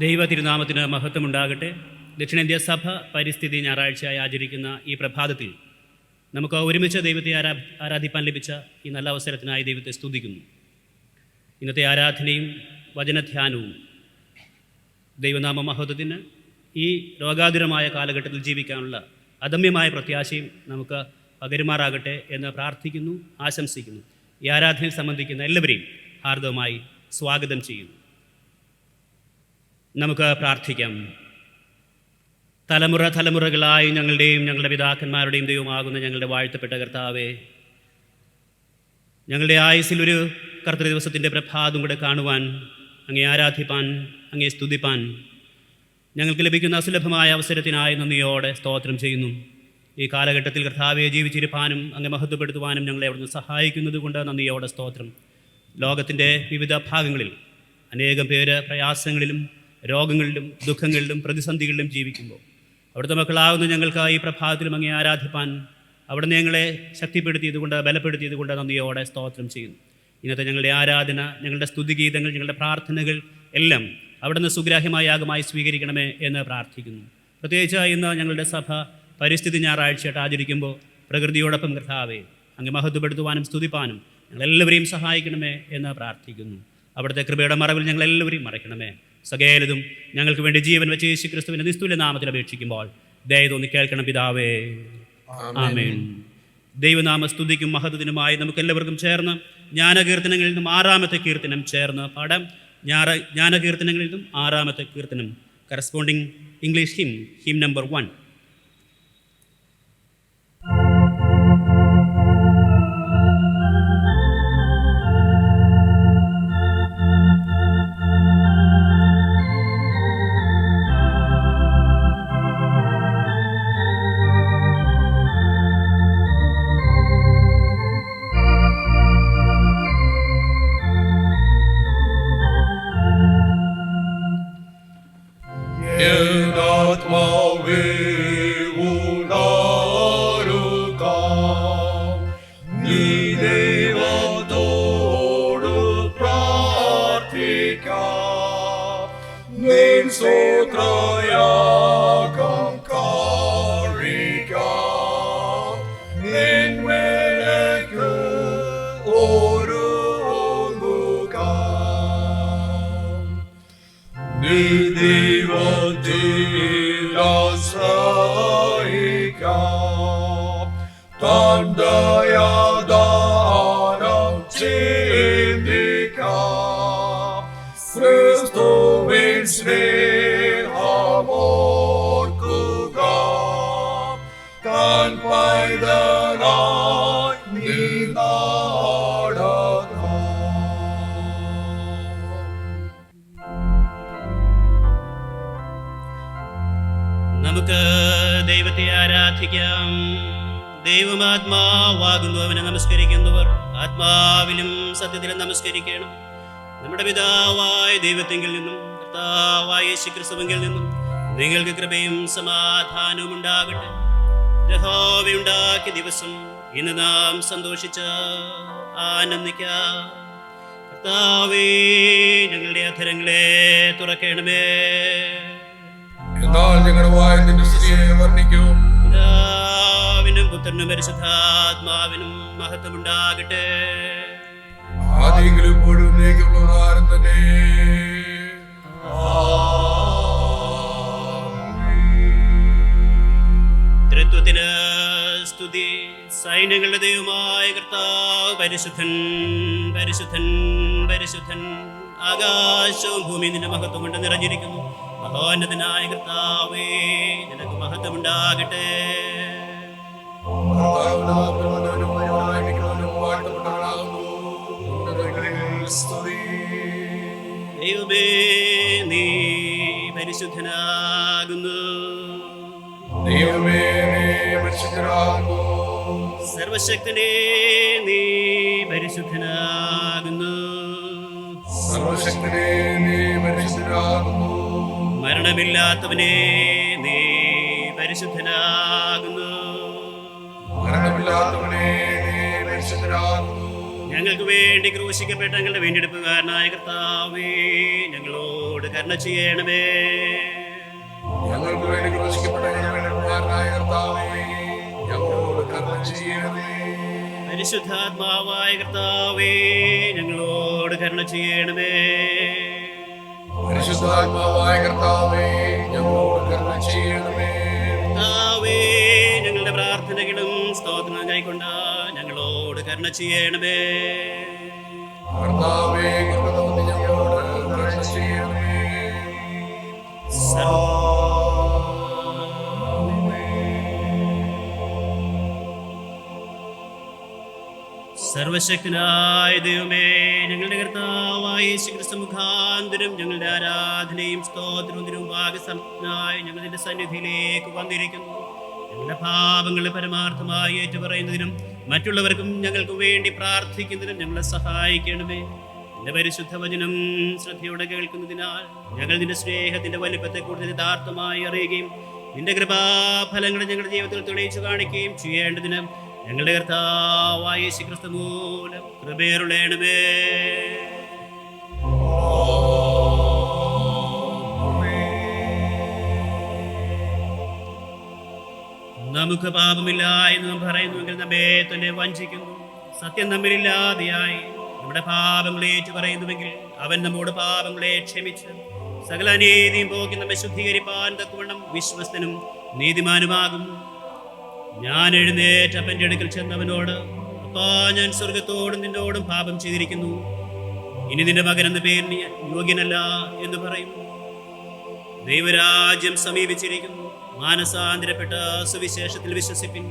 ദൈവ തിരുനാമത്തിന് മഹത്വമുണ്ടാകട്ടെ. ദക്ഷിണേന്ത്യ സഭ പരിസ്ഥിതി ഞായറാഴ്ചയായി ആചരിക്കുന്ന ഈ പ്രഭാതത്തിൽ നമുക്ക് ഒരുമിച്ച് ദൈവത്തെ ആരാധിപ്പാൻ ലഭിച്ച ഈ നല്ല അവസരത്തിനായി ദൈവത്തെ സ്തുതിക്കുന്നു. ഇന്നത്തെ ആരാധനയും വചനധ്യാനവും ദൈവനാമ മഹത്വത്തിന് ഈ രോഗാതുരമായ കാലഘട്ടത്തിൽ ജീവിക്കാനുള്ള അദമ്യമായ പ്രത്യാശയും നമുക്ക് പകരുമാറാകട്ടെ എന്ന് പ്രാർത്ഥിക്കുന്നു, ആശംസിക്കുന്നു. ഈ ആരാധനയിൽ സംബന്ധിക്കുന്ന എല്ലാവരെയും ഹാർദവമായി സ്വാഗതം ചെയ്യുന്നു. നമുക്ക് പ്രാർത്ഥിക്കാം. തലമുറകളായി ഞങ്ങളുടെയും ഞങ്ങളുടെ പിതാക്കന്മാരുടെയും ദൈവമാകുന്ന ഞങ്ങളുടെ വാഴ്ത്തപ്പെട്ട കർത്താവേ, ഞങ്ങളുടെ ആയുസ്സിൽ ഒരു കർത്തൃ ദിവസത്തിൻ്റെ പ്രഭാതം കൂടെ കാണുവാൻ, അങ്ങേ ആരാധിപ്പാൻ, അങ്ങേ സ്തുതിപ്പാൻ ഞങ്ങൾക്ക് ലഭിക്കുന്ന അസുലഭമായ അവസരത്തിനായി നന്ദിയോടെ സ്തോത്രം ചെയ്യുന്നു. ഈ കാലഘട്ടത്തിൽ കർത്താവെ ജീവിച്ചിരിപ്പാനും അങ്ങ് മഹത്വപ്പെടുത്തുവാനും ഞങ്ങളെ അവിടുന്ന് സഹായിക്കുന്നത് കൊണ്ട് നന്ദിയോടെ സ്തോത്രം. ലോകത്തിൻ്റെ വിവിധ ഭാഗങ്ങളിൽ അനേകം പേര് പ്രയാസങ്ങളിലും രോഗങ്ങളിലും ദുഃഖങ്ങളിലും പ്രതിസന്ധികളിലും ജീവിക്കുമ്പോൾ അവിടുത്തെ മക്കളാകുന്ന ഞങ്ങൾക്ക് ഈ പ്രഭാതത്തിലും അങ്ങേ ആരാധിപ്പാൻ അവിടുന്ന് ഞങ്ങളെ ശക്തിപ്പെടുത്തിയതുകൊണ്ട്, ബലപ്പെടുത്തിയതുകൊണ്ട് നന്ദിയോടെ സ്തോത്രം ചെയ്യുന്നു. ഇന്നത്തെ ഞങ്ങളുടെ ആരാധന, ഞങ്ങളുടെ സ്തുതിഗീതങ്ങൾ, ഞങ്ങളുടെ പ്രാർത്ഥനകൾ എല്ലാം അവിടുന്ന് സുഗ്രാഹ്യമായ യാഗമായി സ്വീകരിക്കണമേ എന്ന് പ്രാർത്ഥിക്കുന്നു. പ്രത്യേകിച്ച് ഇന്ന് ഞങ്ങളുടെ സഭ പരിസ്ഥിതി ഞായറാഴ്ചയായിട്ട് ആചരിക്കുമ്പോൾ പ്രകൃതിയോടൊപ്പം കർത്താവേ അങ്ങ് മഹത്വപ്പെടുത്തുവാനും സ്തുതിപ്പാനും ഞങ്ങളെല്ലാവരെയും സഹായിക്കണമേ എന്ന് പ്രാർത്ഥിക്കുന്നു. അവിടുത്തെ കൃപയുടെ മറവിൽ ഞങ്ങളെല്ലാവരെയും മറയ്ക്കണമേ. സകലതും ഞങ്ങൾക്ക് വേണ്ടി ജീവൻ വെച്ച് യേശു ക്രിസ്തുവിൻ്റെ നിസ്തുല്യ നാമത്തിൽ അപേക്ഷിക്കുമ്പോൾ ദയ തോന്നി കേൾക്കണം പിതാവേ, ആമേൻ. ദൈവനാമ സ്തുതിക്കും മഹത്വത്തിനുമായി നമുക്കെല്ലാവർക്കും ചേർന്ന് ജ്ഞാനകീർത്തനങ്ങളിൽ നിന്നും 6-ാമത്തെ കീർത്തനം ചേർന്ന് പാടാം. ജ്ഞാനകീർത്തനങ്ങളിൽ നിന്നും 6-ാമത്തെ കീർത്തനം, കറസ്പോണ്ടിങ് ഇംഗ്ലീഷ് ഹിം നമ്പർ 1. നമുക്ക് ദൈവത്തെ ആരാധിക്കാം. ദൈവമാത്മാവാകുന്നു, അവനെ നമസ്കരിക്കുന്നവർ ആത്മാവിലും സത്യത്തിലും നമസ്കരിക്കണം. നമ്മുടെ പിതാവായ ദൈവത്തെങ്കിൽ നിന്നും കർത്താവായ യേശു ക്രിസ്തുവിൽ നിന്നും നിങ്ങൾക്ക് കൃപയും സമാധാനവും ഉണ്ടാകട്ടെ. യഹോവയുണ്ടാക്കിയ ദിവസം ഇന്ന് നാം സന്തോഷിച്ച് ആനന്ദിക്കാം. കർത്താവേ, ഞങ്ങളുടെ അധരങ്ങളെ തുറക്കണമേ. എന്നാൽ ഞങ്ങളുടെ വായ നിന്റെ സ്തുതിയെ വർണ്ണിക്കും. പിതാവിനും പുത്രനും പരിശുദ്ധാത്മാവിനും മഹത്വമുണ്ടാകട്ടെ. ആദിയെങ്കിലും ഇപ്പോഴും നീക്കുള്ളവരാരും തന്നെ. ത്രിത്വത്തിന് സ്തുതി. സൈന്യങ്ങളുടെ ദൈവമായ കർത്താവ് പരിശുദ്ധൻ, പരിശുദ്ധൻ, പരിശുദ്ധൻ. ആകാശവും ഭൂമിയും നിന്റെ മഹത്വം കൊണ്ട് നിറഞ്ഞിരിക്കുന്നു. മഹോന്നതനായ കർത്താവേ, നിനക്ക് മഹത്വമുണ്ടാകട്ടെ. ദൈവമേ, നീ പരിശുദ്ധനാകുന്നു. സർവശക്തനേ, നീ പരിശുദ്ധനാകുന്നു. മരണമില്ലാത്തവനെ, നീ പരിശുദ്ധനാകുന്നു. ഞങ്ങൾക്ക് വേണ്ടി ക്രൂശിക്കപ്പെട്ട ഞങ്ങളുടെ വീണ്ടെടുപ്പുകാരനായ കർത്താവേ, ഞങ്ങളോട് കരുണ ചെയ്യണമേ. ഞങ്ങൾക്ക് വേണ്ടി ക്രൂശിക്കപ്പെട്ട ഞങ്ങളുടെ വീണ്ടെടുപ്പുകാരനായ കർത്താവേ, ഞങ്ങളോട് കരുണ ചെയ്യണമേ. പരിശുദ്ധാത്മാവായ കർത്താവേ, ഞങ്ങളോട് കരുണ ചെയ്യണമേ. പരിശുദ്ധാത്മാവായ കർത്താവേ, ഞങ്ങളോട് കരുണ ചെയ്യണമേ. കർത്താവേ, ഞങ്ങളുടെ പ്രാർത്ഥനകളും സ്തോത്രങ്ങളും കൈക്കൊണ്ട ഞങ്ങളോട് കരുണ ചെയ്യണമേ. കർത്താവേ, കൃപ തോന്നി ഞങ്ങളോട് കരുണ ചെയ്യണമേ. സർവശക്തനായ ദൈവമേ, ഞങ്ങളുടെ കർത്താവായ യേശുക്രിസ്തു മുഖാന്തരം ഞങ്ങളുടെ ആരാധനയും സ്തോത്രവും തിരുമുമ്പാകെ ഞങ്ങൾ നിന്റെ സന്നിധിയിലേക്ക് വന്നിരിക്കുന്നു. ഞങ്ങളുടെ പാപങ്ങളെ പരമാർത്ഥമായി ഏറ്റുപറയുന്നതിനും മറ്റുള്ളവർക്കും ഞങ്ങൾക്ക് വേണ്ടി പ്രാർത്ഥിക്കുന്നതിനും ഞങ്ങളെ സഹായിക്കണമേ. നിന്റെ പരിശുദ്ധ വചനം ശ്രദ്ധയോടെ കേൾക്കുന്നതിനാൽ ഞങ്ങൾ നിന്റെ സ്നേഹത്തിന്റെ വലിപ്പത്തെ കൂടുതൽ യഥാർത്ഥമായി അറിയുകയും നിന്റെ കൃപാഫലങ്ങളെ ഞങ്ങളുടെ ജീവിതത്തിൽ തെളിയിച്ചു കാണിക്കുകയും ചെയ്യേണ്ടതിന് ഞങ്ങളുടെ കർത്താവായ യേശുക്രിസ്തു മൂലം കൃപയരുളേണമേ. നമുക്ക് പാപമില്ല എന്ന് നാം പറയുന്നുവെങ്കിൽ നമ്മെ തന്നെ വഞ്ചിക്കുന്നു. സത്യം നമ്മിലില്ലാതെയായി നമ്മുടെ പാപങ്ങളെ ഏറ്റു പറയുന്നുവെങ്കിൽ അവൻ നമ്മോട് പാപങ്ങളെ ക്ഷമിച്ച് സകല അനീതിയും പോക്കി നമ്മെ ശുദ്ധീകരിപ്പാൻ തക്കവണ്ണം വിശ്വസ്തനും നീതിമാനുമാകുന്നു. ഞാൻ എഴുന്നേറ്റ് അപ്പൻ്റെ അടുക്കൽ ചെന്നവനോട്, അപ്പാ, ഞാൻ സ്വർഗത്തോടും നിന്നോടും പാപം ചെയ്തിരിക്കുന്നു, ഇനി നിന്റെ മകൻ എന്ന പേരിന് യോഗ്യനല്ല എന്ന് പറയും. ദൈവരാജ്യം സമീപിച്ചിരിക്കുന്നു, മാനസാന്തരപ്പെട്ട സുവിശേഷത്തിൽ വിശ്വസിപ്പിൻ.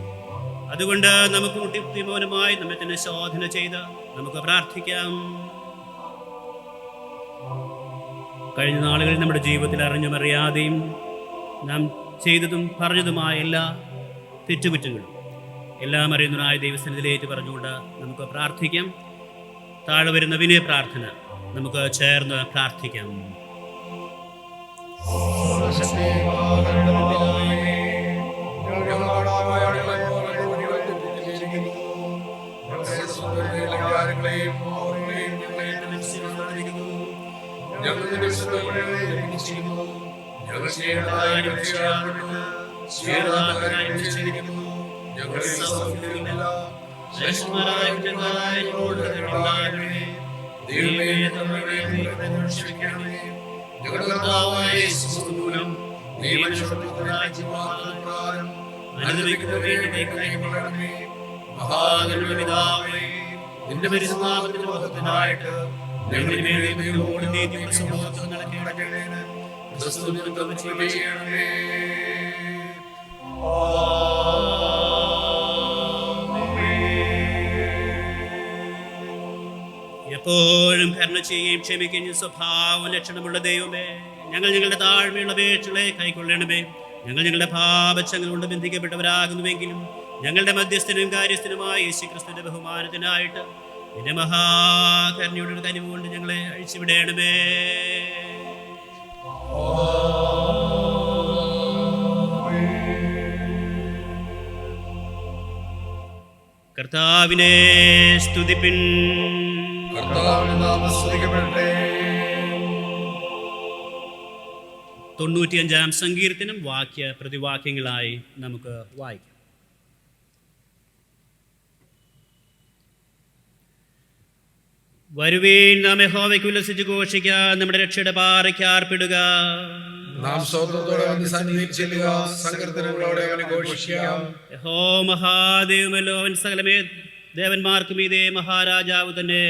അതുകൊണ്ട് നമുക്ക് മുട്ടിമൗനമായി നമ്മെ തന്നെ ശോധന ചെയ്ത് നമുക്ക് പ്രാർത്ഥിക്കാം. കഴിഞ്ഞ നാളുകളിൽ നമ്മുടെ ജീവിതത്തിൽ അറിഞ്ഞും അറിയാതെയും നാം ചെയ്തതും പറഞ്ഞതുമായ എല്ലാ തെറ്റുകുറ്റങ്ങളും എല്ലാം അറിയുന്നതായ ദൈവസന്നിധിയിലേക്ക് പറഞ്ഞുകൊണ്ട് നമുക്ക് പ്രാർത്ഥിക്കാം. താഴെ വരുന്ന വിനയ പ്രാർത്ഥന നമുക്ക് ചേർന്ന് പ്രാർത്ഥിക്കാം. നിന്റെ പരിശുദ്ധാത്മാവിന്റെ മഹത്വത്തിനായിട്ട് ഞങ്ങളുടെ എപ്പോഴും കരുണ ചെയ്യുകയും ക്ഷമിക്കുകയും സ്വഭാവം ലക്ഷണമുള്ള ദൈവമേ, ഞങ്ങൾ ഞങ്ങളുടെ താഴ്മയുള്ള അപേക്ഷകളെ കൈക്കൊള്ളണമേ. ഞങ്ങൾ ഞങ്ങളുടെ പാപച്ചങ്ങൾ കൊണ്ട് ബന്ധിക്കപ്പെട്ടവരാകുന്നുവെങ്കിലും ഞങ്ങളുടെ മധ്യസ്ഥനും കാര്യസ്ഥനുമായ യേശുക്രിസ്തുവിന്റെ ബഹുമാനത്തിനായിട്ട് നിന്റെ മഹാകരുണയുടെ കനിവ് കൊണ്ട് ഞങ്ങളെ അഴിച്ചുവിടണമേ. കർത്താവിനെ സ്തുതിപ്പിൻ. 95-ാം സങ്കീർത്തനം വാക്യ പ്രതിവാക്യങ്ങളായി നമുക്ക് വായിക്കാം. വരുവീൻ, നാം യഹോവയ്ക്ക് ഉല്ലസിച്ച് ഘോഷിക്കാം, നമ്മുടെ രക്ഷയുടെ പാറയ്ക്ക് ആർപ്പിടുക. നാം സ്തോത്രത്തോടെ അവന്റെ സന്നിധിയിൽ ചെല്ലുക, സങ്കീർത്തനങ്ങളോടെ അവനെ ഘോഷിക്കാം. യഹോ മഹാദേവമല്ലോ, അവൻ സകലമേ ദേവന്മാർക്കും ഇതേ മഹാരാജാവ് തന്നെ.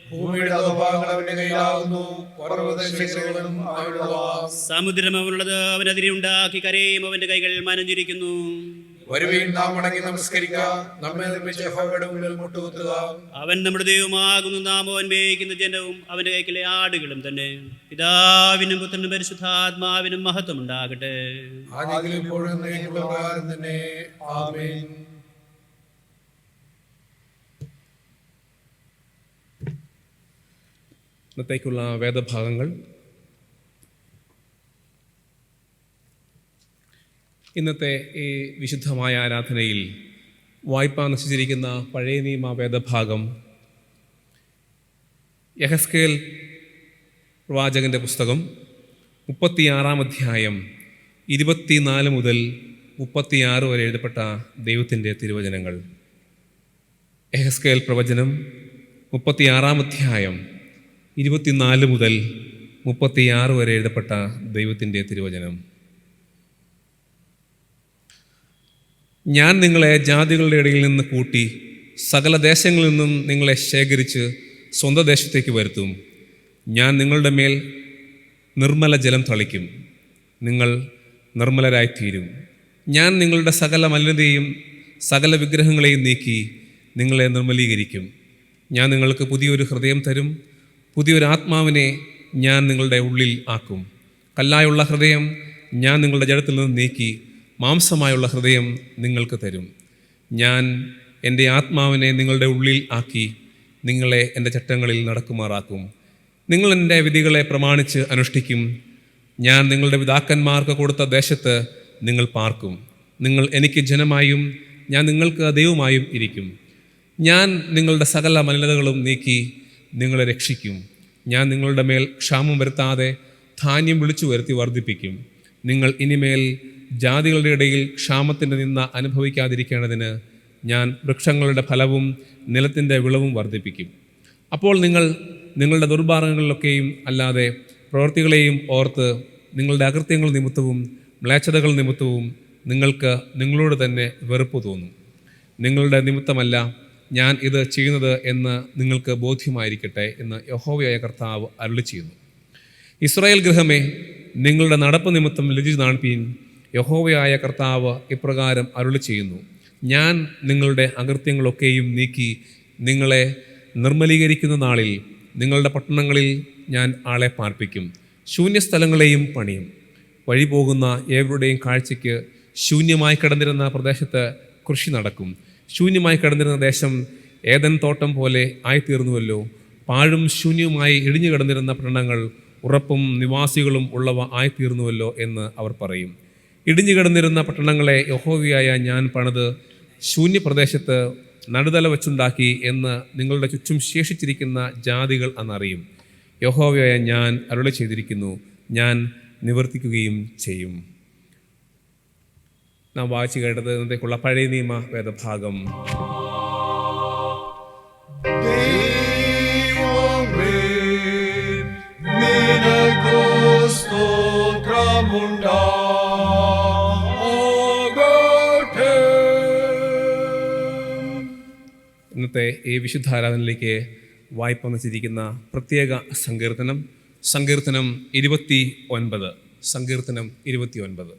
ഭൂമിയുടെ അധോഭാഗങ്ങൾ അവന്റെ കയ്യിലാകുന്നു, പർവ്വതശിഖരങ്ങളും അവനുള്ളതാ. സമുദ്രം അവനുള്ളത്, അവൻ അതിനെ ഉണ്ടാക്കി, കരയും അവന്റെ കൈകൾ മനഞ്ഞിരിക്കുന്നു. വരുവീൻ, നാം വണങ്ങി നമസ്കരിക്കാം, നമ്മെ നിർമ്മിച്ച യഹോവയുടെ മുന്നിൽ മുട്ടുകുത്തുക. അവൻ നമ്മുടെ ദൈവമാകുന്നു, നാം അവൻ മേയ്ക്കുന്ന ജനവും അവന്റെ കൈക്കിലെ ആടുകളും തന്നെ. പിതാവിനും പുത്രനും പരിശുദ്ധാത്മാവിനും മഹത്വം ഉണ്ടാകട്ടെ. ആദിയിലും ഇപ്പോഴും എന്നേക്കുമുള്ള പ്രകാരം തന്നെ. ആമേൻ. ഇന്നത്തേക്കുള്ള വേദഭാഗങ്ങൾ. ഇന്നത്തെ ഈ വിശുദ്ധമായ ആരാധനയിൽ വായ്പ നശിച്ചിരിക്കുന്ന പഴയ നിയമ വേദഭാഗം യെഹെസ്കേൽ പ്രവാചകൻ്റെ പുസ്തകം 36 അധ്യായം 24 മുതൽ 36 വരെ എഴുതപ്പെട്ട ദൈവത്തിൻ്റെ തിരുവചനങ്ങൾ. യെഹെസ്കേൽ പ്രവചനം 36 അധ്യായം 24 മുതൽ 36 വരെ എഴുതപ്പെട്ട ദൈവത്തിൻ്റെ തിരുവചനം. ഞാൻ നിങ്ങളെ ജാതികളുടെ ഇടയിൽ നിന്ന് കൂട്ടി സകല ദേശങ്ങളിൽ നിന്നും നിങ്ങളെ ശേഖരിച്ച് സ്വന്തം ദേശത്തേക്ക് വരുത്തും. ഞാൻ നിങ്ങളുടെ മേൽ നിർമ്മല ജലം തളിക്കും, നിങ്ങൾ നിർമ്മലരായിത്തീരും. ഞാൻ നിങ്ങളുടെ സകല മലിനതയും സകല വിഗ്രഹങ്ങളെയും നീക്കി നിങ്ങളെ നിർമ്മലീകരിക്കും. ഞാൻ നിങ്ങൾക്ക് പുതിയൊരു ഹൃദയം തരും, പുതിയൊരു ആത്മാവിനെ ഞാൻ നിങ്ങളുടെ ഉള്ളിൽ ആക്കും. കല്ലായുള്ള ഹൃദയം ഞാൻ നിങ്ങളുടെ ജഡത്തിൽ നിന്ന് നീക്കി മാംസമായുള്ള ഹൃദയം നിങ്ങൾക്ക് തരും. ഞാൻ എൻ്റെ ആത്മാവിനെ നിങ്ങളുടെ ഉള്ളിൽ ആക്കി നിങ്ങളെ എൻ്റെ ചട്ടങ്ങളിൽ നടക്കുമാറാക്കും. നിങ്ങൾ എൻ്റെ വിധികളെ പ്രമാണിച്ച് അനുഷ്ഠിക്കും. ഞാൻ നിങ്ങളുടെ പിതാക്കന്മാർക്ക് കൊടുത്ത ദേശത്ത് നിങ്ങൾ പാർക്കും. നിങ്ങൾ എനിക്ക് ജനമായും ഞാൻ നിങ്ങൾക്ക് ദൈവമായും ഇരിക്കും. ഞാൻ നിങ്ങളുടെ സകല മലിനതകളും നീക്കി നിങ്ങളെ രക്ഷിക്കും. ഞാൻ നിങ്ങളുടെ മേൽ ക്ഷാമം വരുത്താതെ ധാന്യം വിളിച്ചു വരുത്തി വർദ്ധിപ്പിക്കും. നിങ്ങൾ ഇനിമേൽ ജാതികളുടെ ഇടയിൽ ക്ഷാമത്തിൻ്റെ നിന്ന അനുഭവിക്കാതിരിക്കേണ്ടതിന് ഞാൻ വൃക്ഷങ്ങളുടെ ഫലവും നിലത്തിൻ്റെ വിളവും വർദ്ധിപ്പിക്കും. അപ്പോൾ നിങ്ങൾ നിങ്ങളുടെ ദുർമാർഗ്ഗങ്ങളിലൊക്കെയും അല്ലാതെ പ്രവൃത്തികളെയും ഓർത്ത് നിങ്ങളുടെ അകൃത്യങ്ങൾ നിമിത്തവും മ്ലേച്ഛതകൾ നിമിത്തവും നിങ്ങൾക്ക് നിങ്ങളോട് തന്നെ വെറുപ്പ് തോന്നും. നിങ്ങളുടെ നിമിത്തമല്ല ഞാൻ ഇത് ചെയ്യുന്നത് എന്ന് നിങ്ങൾക്ക് ബോധ്യമായിരിക്കട്ടെ എന്ന് യഹോവയായ കർത്താവ് അരുളിച്ചെയ്യുന്നു. ഇസ്രായേൽ ഗൃഹമേ, നിങ്ങളുടെ നടപ്പ് നിമിത്തം ലജ്ജിച്ച് കാണിപ്പീൻ. യഹോവയായ കർത്താവ് ഇപ്രകാരം അരുളിച്ചെയ്യുന്നു. ഞാൻ നിങ്ങളുടെ അകൃത്യങ്ങളൊക്കെയും നീക്കി നിങ്ങളെ നിർമ്മലീകരിക്കുന്ന നാളിൽ നിങ്ങളുടെ പട്ടണങ്ങളിൽ ഞാൻ ആളെ പാർപ്പിക്കും, ശൂന്യസ്ഥലങ്ങളെയും പണിയും. വഴി പോകുന്ന ഏവരുടെയും കാഴ്ചയ്ക്ക് ശൂന്യമായി കിടന്നിരുന്ന പ്രദേശത്ത് കൃഷി നടക്കും. ശൂന്യമായി കിടന്നിരുന്ന ദേശം ഏദൻ തോട്ടം പോലെ ആയിത്തീർന്നുവല്ലോ. പാഴും ശൂന്യവുമായി ഇടിഞ്ഞു കിടന്നിരുന്ന പട്ടണങ്ങൾ ഉറപ്പും നിവാസികളും ഉള്ളവ ആയിത്തീർന്നുവല്ലോ എന്ന് അവർ പറയും. ഇടിഞ്ഞു കിടന്നിരുന്ന പട്ടണങ്ങളെ യഹോവയായ ഞാൻ പണിത് ശൂന്യപ്രദേശത്ത് നടുതല വച്ചുണ്ടാക്കി എന്ന് നിങ്ങളുടെ ചുറ്റും ശേഷിച്ചിരിക്കുന്ന ജാതികൾ അന്നറിയും. യഹോവയായ ഞാൻ അരുളി ചെയ്തിരിക്കുന്നു, ഞാൻ നിവർത്തിക്കുകയും ചെയ്യും. നാം വായിച്ചു കേട്ടത് ഇന്നത്തേക്കുള്ള പഴയ നിയമ വേദഭാഗം. ഇന്നത്തെ ഈ വിശുദ്ധാരാധനയിലേക്ക് വായ്പ വച്ചിരിക്കുന്ന പ്രത്യേക സങ്കീർത്തനം 29. സങ്കീർത്തനം 29.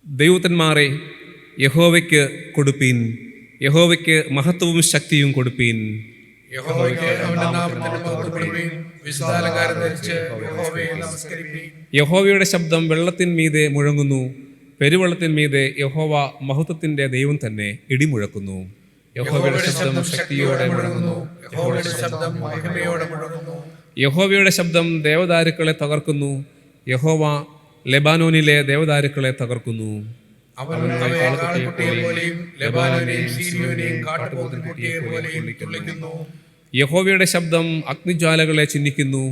ദൈവത്തന്മാരെ, യഹോവയ്ക്ക് കൊടുപ്പീൻ, യഹോവയ്ക്ക് മഹത്വവും ശക്തിയും കൊടുപ്പീൻ. യഹോവയുടെ ശബ്ദം വെള്ളത്തിന്മീതെ മുഴങ്ങുന്നു, പെരുവെള്ളത്തിന്മീതെ യഹോവ മഹത്വത്തിന്റെ ദൈവം തന്നെ ഇടിമുഴക്കുന്നു. യഹോവയുടെ ശബ്ദം ശക്തിയോടെ മുഴങ്ങുന്നു, യഹോവയുടെ ശബ്ദം ദേവദാരുക്കളെ തകർക്കുന്നു. യഹോവ ലെബാനോനിലെ ദേവദാരുക്കളെ തകർക്കുന്നു. യഹോവയുടെ ശബ്ദം അഗ്നിജ്വാലകളെ ചിഹ്നിക്കുന്നു.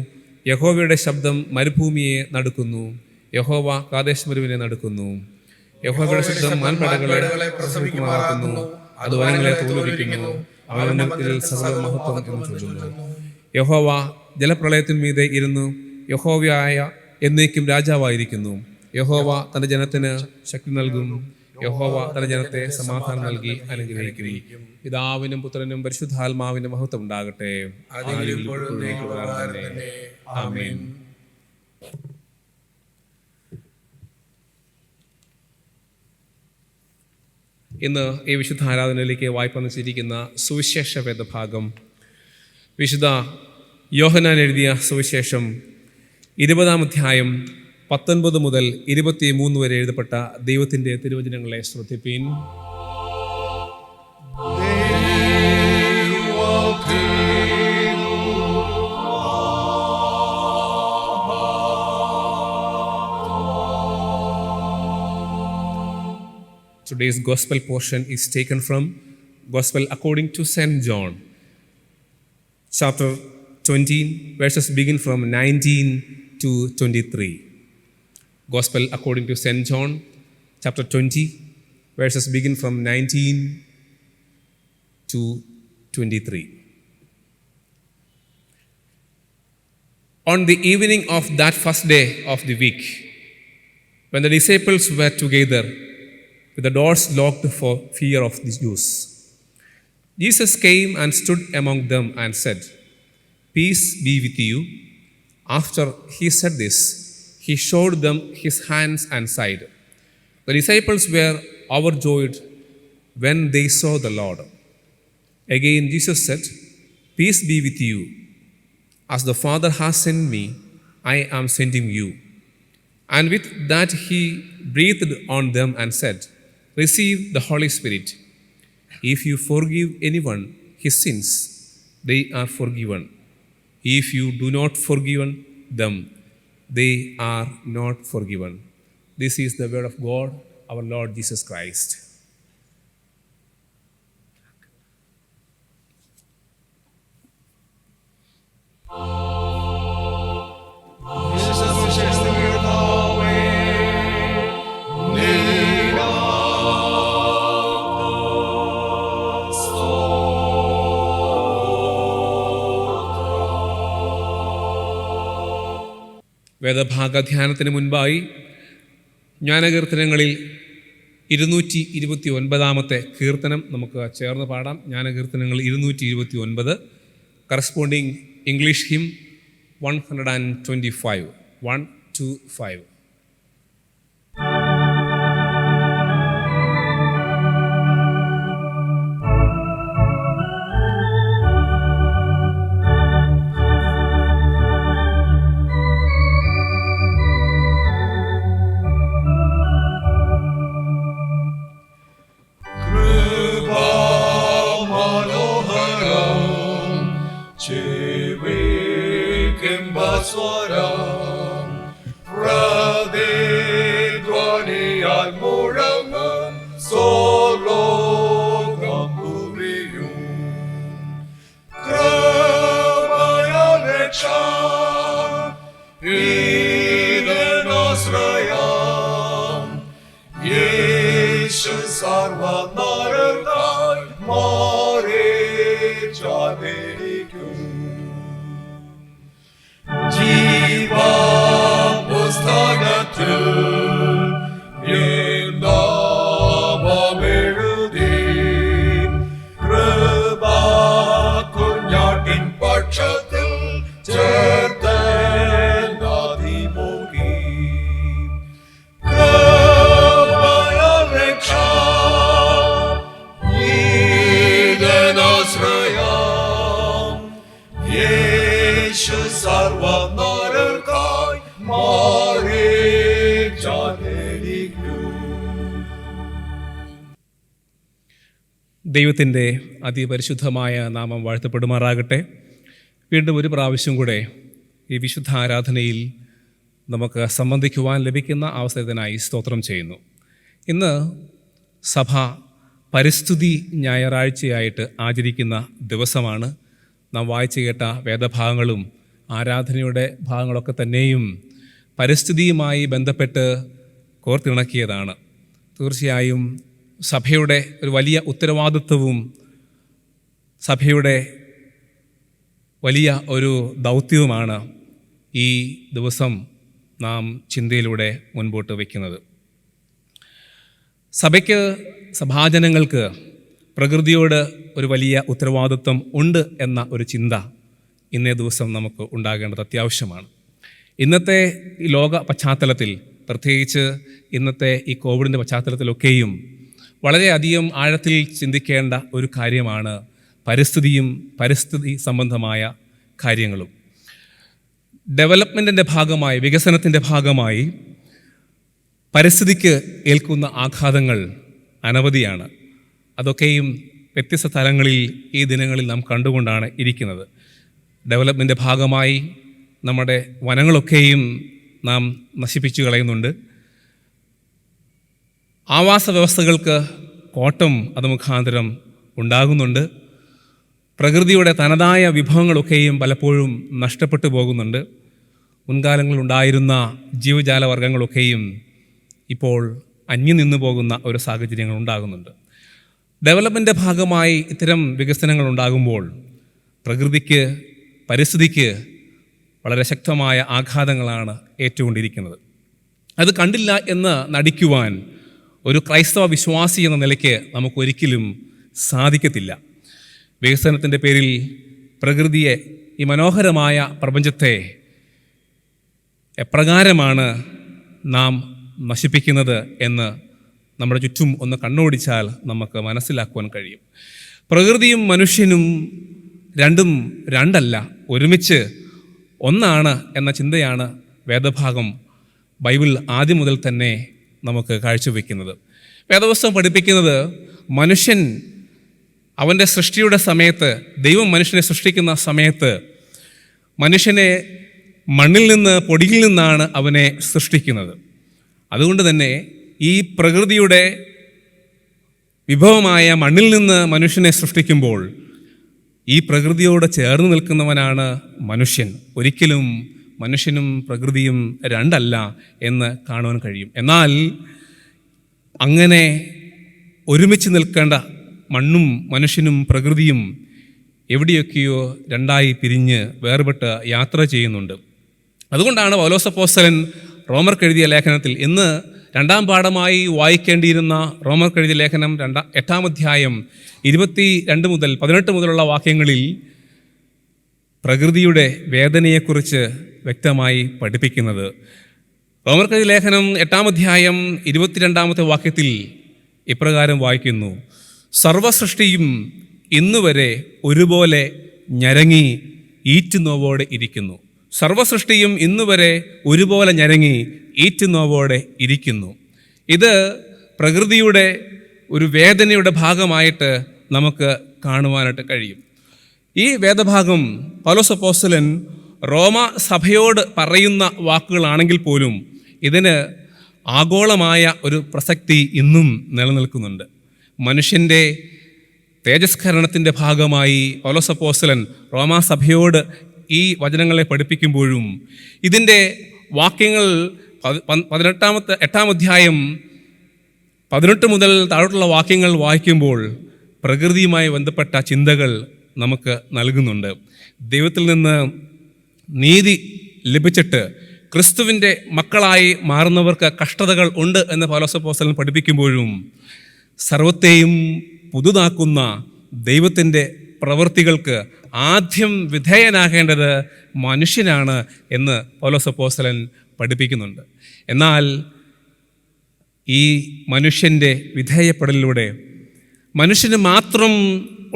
യഹോവയുടെ ശബ്ദം മരുഭൂമിയെ നടുക്കുന്നു. യഹോവ കാദേശ് മരുവിനെ നടുക്കുന്നു. യഹോവയുടെ ശബ്ദം മാൻപടകളെ പ്രസവിക്കുമാറാക്കുന്നു. അത് വനങ്ങളെ തോലുരിക്കുന്നു. അവനത്തിൽ സകല മഹത്വം എന്ന് ചൊല്ലുന്നു. യഹോവ ജലപ്രളയത്തിന്മീതെ ഇരുന്നു. യഹോവയായ എന്നേക്കും രാജാവായിരിക്കുന്നു. യഹോവ തന്റെ ജനത്തിന് ശക്തി നൽകും. യഹോവ തന്റെ ജനത്തെ സമാധാനം നൽകി അനുഗ്രഹിക്കും. പിതാവിനും പുത്രനും പരിശുദ്ധാത്മാവിനും മഹത്വം ഉണ്ടാകട്ടെ. ആമേൻ. ഇന്ന് ഈ വിശുദ്ധ ആരാധനയിലേക്ക് വായ്പ വച്ചിരിക്കുന്ന സുവിശേഷ വേദഭാഗം വിശുദ്ധ യോഹന്നാൻ എഴുതിയ സുവിശേഷം 20 അധ്യായം 19 മുതൽ 23 വരെ എഴുതപ്പെട്ട ദൈവത്തിൻ്റെ തിരുവചനങ്ങളെ ശ്രദ്ധിപ്പീൻ. Today's gospel portion is taken from Gospel according to St. John, chapter 20, verses begin from 19 to 23. Gospel according to St. John, chapter 20, verses begin from 19 to 23. On the evening of that first day of the week, when the disciples were together with the doors locked for fear of the Jews, Jesus came and stood among them and said, "Peace be with you." After he said this, he showed them his hands and side. The disciples were overjoyed when they saw the Lord. Again Jesus said, "Peace be with you. As the Father has sent me, I am sending you." And with that he breathed on them and said, "Receive the Holy Spirit. If you forgive anyone his sins, they are forgiven. If you do not forgive them, they are not forgiven." This is the word of God, our Lord Jesus Christ. വേദഭാഗധ്യാനത്തിന് മുൻപായി ജ്ഞാനകീർത്തനങ്ങളിൽ 229 കീർത്തനം നമുക്ക് ചേർന്ന് പാടാം. ജ്ഞാനകീർത്തനങ്ങൾ 229, corresponding English him 125, 125. ദൈവത്തിൻ്റെ അതിപരിശുദ്ധമായ നാമം വാഴ്ത്തപ്പെടുമാറാകട്ടെ. വീണ്ടും ഒരു പ്രാവശ്യം കൂടെ ഈ വിശുദ്ധ ആരാധനയിൽ നമുക്ക് സംബന്ധിക്കുവാൻ ലഭിക്കുന്ന അവസരത്തിനായി സ്തോത്രം ചെയ്യുന്നു. ഇന്ന് സഭ പരിസ്ഥിതി ഞായറാഴ്ചയായിട്ട് ആചരിക്കുന്ന ദിവസമാണ്. നാം വായിച്ചു കേട്ട വേദഭാഗങ്ങളും ആരാധനയുടെ ഭാഗങ്ങളൊക്കെ തന്നെയും പരിസ്ഥിതിയുമായി ബന്ധപ്പെട്ട് കോർത്തിണക്കിയതാണ്. തീർച്ചയായും സഭയുടെ ഒരു വലിയ ഉത്തരവാദിത്വവും സഭയുടെ വലിയ ഒരു ദൗത്യവുമാണ് ഈ ദിവസം നാം ചിന്തയിലൂടെ മുൻപോട്ട് വയ്ക്കുന്നത്. സഭയ്ക്ക്, സഭാജനങ്ങൾക്ക് പ്രകൃതിയോട് ഒരു വലിയ ഉത്തരവാദിത്വം ഉണ്ട് എന്ന ഒരു ചിന്ത ഇന്നേ ദിവസം നമുക്ക് ഉണ്ടാകേണ്ടത് അത്യാവശ്യമാണ്. ഇന്നത്തെ ഈ ലോക പശ്ചാത്തലത്തിൽ, പ്രത്യേകിച്ച് ഇന്നത്തെ ഈ കോവിഡിൻ്റെ പശ്ചാത്തലത്തിലൊക്കെയും വളരെയധികം ആഴത്തിൽ ചിന്തിക്കേണ്ട ഒരു കാര്യമാണ് പരിസ്ഥിതിയും പരിസ്ഥിതി സംബന്ധമായ കാര്യങ്ങളും. ഡെവലപ്മെൻറ്റിൻ്റെ ഭാഗമായി, വികസനത്തിൻ്റെ ഭാഗമായി പരിസ്ഥിതിക്ക് ഏൽക്കുന്ന ആഘാതങ്ങൾ അനവധിയാണ്. അതൊക്കെയും വ്യത്യസ്ത തലങ്ങളിൽ ഈ ദിനങ്ങളിൽ നാം കണ്ടുകൊണ്ടാണ് ഇരിക്കുന്നത്. ഡെവലപ്മെൻറ്റിൻ്റെ ഭാഗമായി നമ്മുടെ വനങ്ങളൊക്കെയും നാം നശിപ്പിച്ചു കളയുന്നുണ്ട്. ആവാസ വ്യവസ്ഥകൾക്ക് കോട്ടം അത് മുഖാന്തരം ഉണ്ടാകുന്നുണ്ട്. പ്രകൃതിയുടെ തനതായ വിഭവങ്ങളൊക്കെയും പലപ്പോഴും നഷ്ടപ്പെട്ടു പോകുന്നുണ്ട്. മുൻകാലങ്ങളിലുണ്ടായിരുന്ന ജീവജാലവർഗ്ഗങ്ങളൊക്കെയും ഇപ്പോൾ അന്യം നിന്നു പോകുന്ന ഒരു സാഹചര്യങ്ങൾ ഉണ്ടാകുന്നുണ്ട്. ഡെവലപ്മെൻ്റിൻ്റെ ഭാഗമായി ഇത്തരം വികസനങ്ങൾ ഉണ്ടാകുമ്പോൾ പ്രകൃതിക്ക്, പരിസ്ഥിതിക്ക് വളരെ ശക്തമായ ആഘാതങ്ങളാണ് ഏറ്റുകൊണ്ടിരിക്കുന്നത്. അത് കണ്ടില്ല എന്ന് നടിക്കുവാൻ ഒരു ക്രൈസ്തവ വിശ്വാസി എന്ന നിലയ്ക്ക് നമുക്കൊരിക്കലും സാധിക്കത്തില്ല. വികസനത്തിൻ്റെ പേരിൽ പ്രകൃതിയെ, ഈ മനോഹരമായ പ്രപഞ്ചത്തെ എപ്രകാരമാണ് നാം നശിപ്പിക്കുന്നത് എന്ന് നമ്മുടെ ചുറ്റും ഒന്ന് കണ്ണോടിച്ചാൽ നമുക്ക് മനസ്സിലാക്കുവാൻ കഴിയും. പ്രകൃതിയും മനുഷ്യനും രണ്ടും രണ്ടല്ല, ഒരുമിച്ച് ഒന്നാണ് എന്ന ചിന്തയാണ് വേദഭാഗം, ബൈബിൾ ആദ്യം മുതൽ തന്നെ നമുക്ക് കാഴ്ചവെക്കുന്നത്. വേദപുസ്തകം പഠിപ്പിക്കുന്നത് മനുഷ്യൻ അവൻ്റെ സൃഷ്ടിയുടെ സമയത്ത്, ദൈവം മനുഷ്യനെ സൃഷ്ടിക്കുന്ന സമയത്ത് മനുഷ്യനെ മണ്ണിൽ നിന്ന്, പൊടിയിൽ നിന്നാണ് അവനെ സൃഷ്ടിക്കുന്നത്. അതുകൊണ്ട് തന്നെ ഈ പ്രകൃതിയുടെ വിഭവമായ മണ്ണിൽ നിന്ന് മനുഷ്യനെ സൃഷ്ടിക്കുമ്പോൾ ഈ പ്രകൃതിയോട് ചേർന്ന് നിൽക്കുന്നവനാണ് മനുഷ്യൻ. ഒരിക്കലും മനുഷ്യനും പ്രകൃതിയും രണ്ടല്ല എന്ന് കാണുവാൻ കഴിയും. എന്നാൽ അങ്ങനെ ഒരുമിച്ച് നിൽക്കേണ്ട മണ്ണും മനുഷ്യനും പ്രകൃതിയും എവിടെയൊക്കെയോ രണ്ടായി പിരിഞ്ഞ് വേർപെട്ട് യാത്ര ചെയ്യുന്നുണ്ട്. അതുകൊണ്ടാണ് പൗലോസ് അപ്പോസ്തലൻ റോമർക്ക് എഴുതിയ ലേഖനത്തിൽ, ഇന്ന് 2ാം പാഠമായി വായിക്കേണ്ടിയിരുന്ന റോമർക്ക് എഴുതിയ ലേഖനം 8-ാം അധ്യായം 22 മുതൽ 18 മുതലുള്ള വാക്യങ്ങളിൽ പ്രകൃതിയുടെ വേദനയെക്കുറിച്ച് വ്യക്തമായി പഠിപ്പിക്കുന്നത്. റോമർക്ക് എഴുതിയ ലേഖനം 8-ാം അധ്യായം 22-ാമത്തെ വാക്യത്തിൽ ഇപ്രകാരം വായിക്കുന്നു: സർവസൃഷ്ടിയും ഇന്നുവരെ ഒരുപോലെ ഞരങ്ങി ഈറ്റുനോവോടെ ഇരിക്കുന്നു. സർവസൃഷ്ടിയും ഇന്നുവരെ ഒരുപോലെ ഞരങ്ങി ഈറ്റുനോവോടെ ഇരിക്കുന്നു. ഇത് പ്രകൃതിയുടെ ഒരു വേദനയുടെ ഭാഗമായിട്ട് നമുക്ക് കാണുവാനായിട്ട് കഴിയും. ഈ വേദഭാഗം പൗലോസ് അപ്പോസ്തലൻ റോമ സഭയോട് പറയുന്ന വാക്കുകളാണെങ്കിൽ പോലും ഇതിന് ആഗോളമായ ഒരു പ്രസക്തി ഇന്നും നിലനിൽക്കുന്നുണ്ട്. മനുഷ്യൻ്റെ തേജസ്കരണത്തിൻ്റെ ഭാഗമായി പൗലോസ് അപ്പോസ്തലൻ റോമാ സഭയോട് ഈ വചനങ്ങളെ പഠിപ്പിക്കുമ്പോഴും ഇതിൻ്റെ വാക്യങ്ങൾ 8-ാം അധ്യായം 18 മുതൽ താഴോട്ടുള്ള വാക്യങ്ങൾ വായിക്കുമ്പോൾ പ്രകൃതിയുമായി ബന്ധപ്പെട്ട ചിന്തകൾ നമുക്ക് നൽകുന്നുണ്ട്. ദൈവത്തിൽ നിന്ന് നീതി ലഭിച്ചിട്ട് ക്രിസ്തുവിൻ്റെ മക്കളായി മാറുന്നവർക്ക് കഷ്ടതകൾ ഉണ്ട് എന്ന് പൗലോസ് അപ്പോസ്തലൻ പഠിപ്പിക്കുമ്പോഴും സർവത്തെയും പുതുതാക്കുന്ന ദൈവത്തിൻ്റെ പ്രവൃത്തികൾക്ക് ആദ്യം വിധേയനാകേണ്ടത് മനുഷ്യനാണ് എന്ന് പൗലോസ് അപ്പോസ്തലൻ പഠിപ്പിക്കുന്നുണ്ട്. എന്നാൽ ഈ മനുഷ്യൻ്റെ വിധേയപ്പെടലിലൂടെ മനുഷ്യന് മാത്രം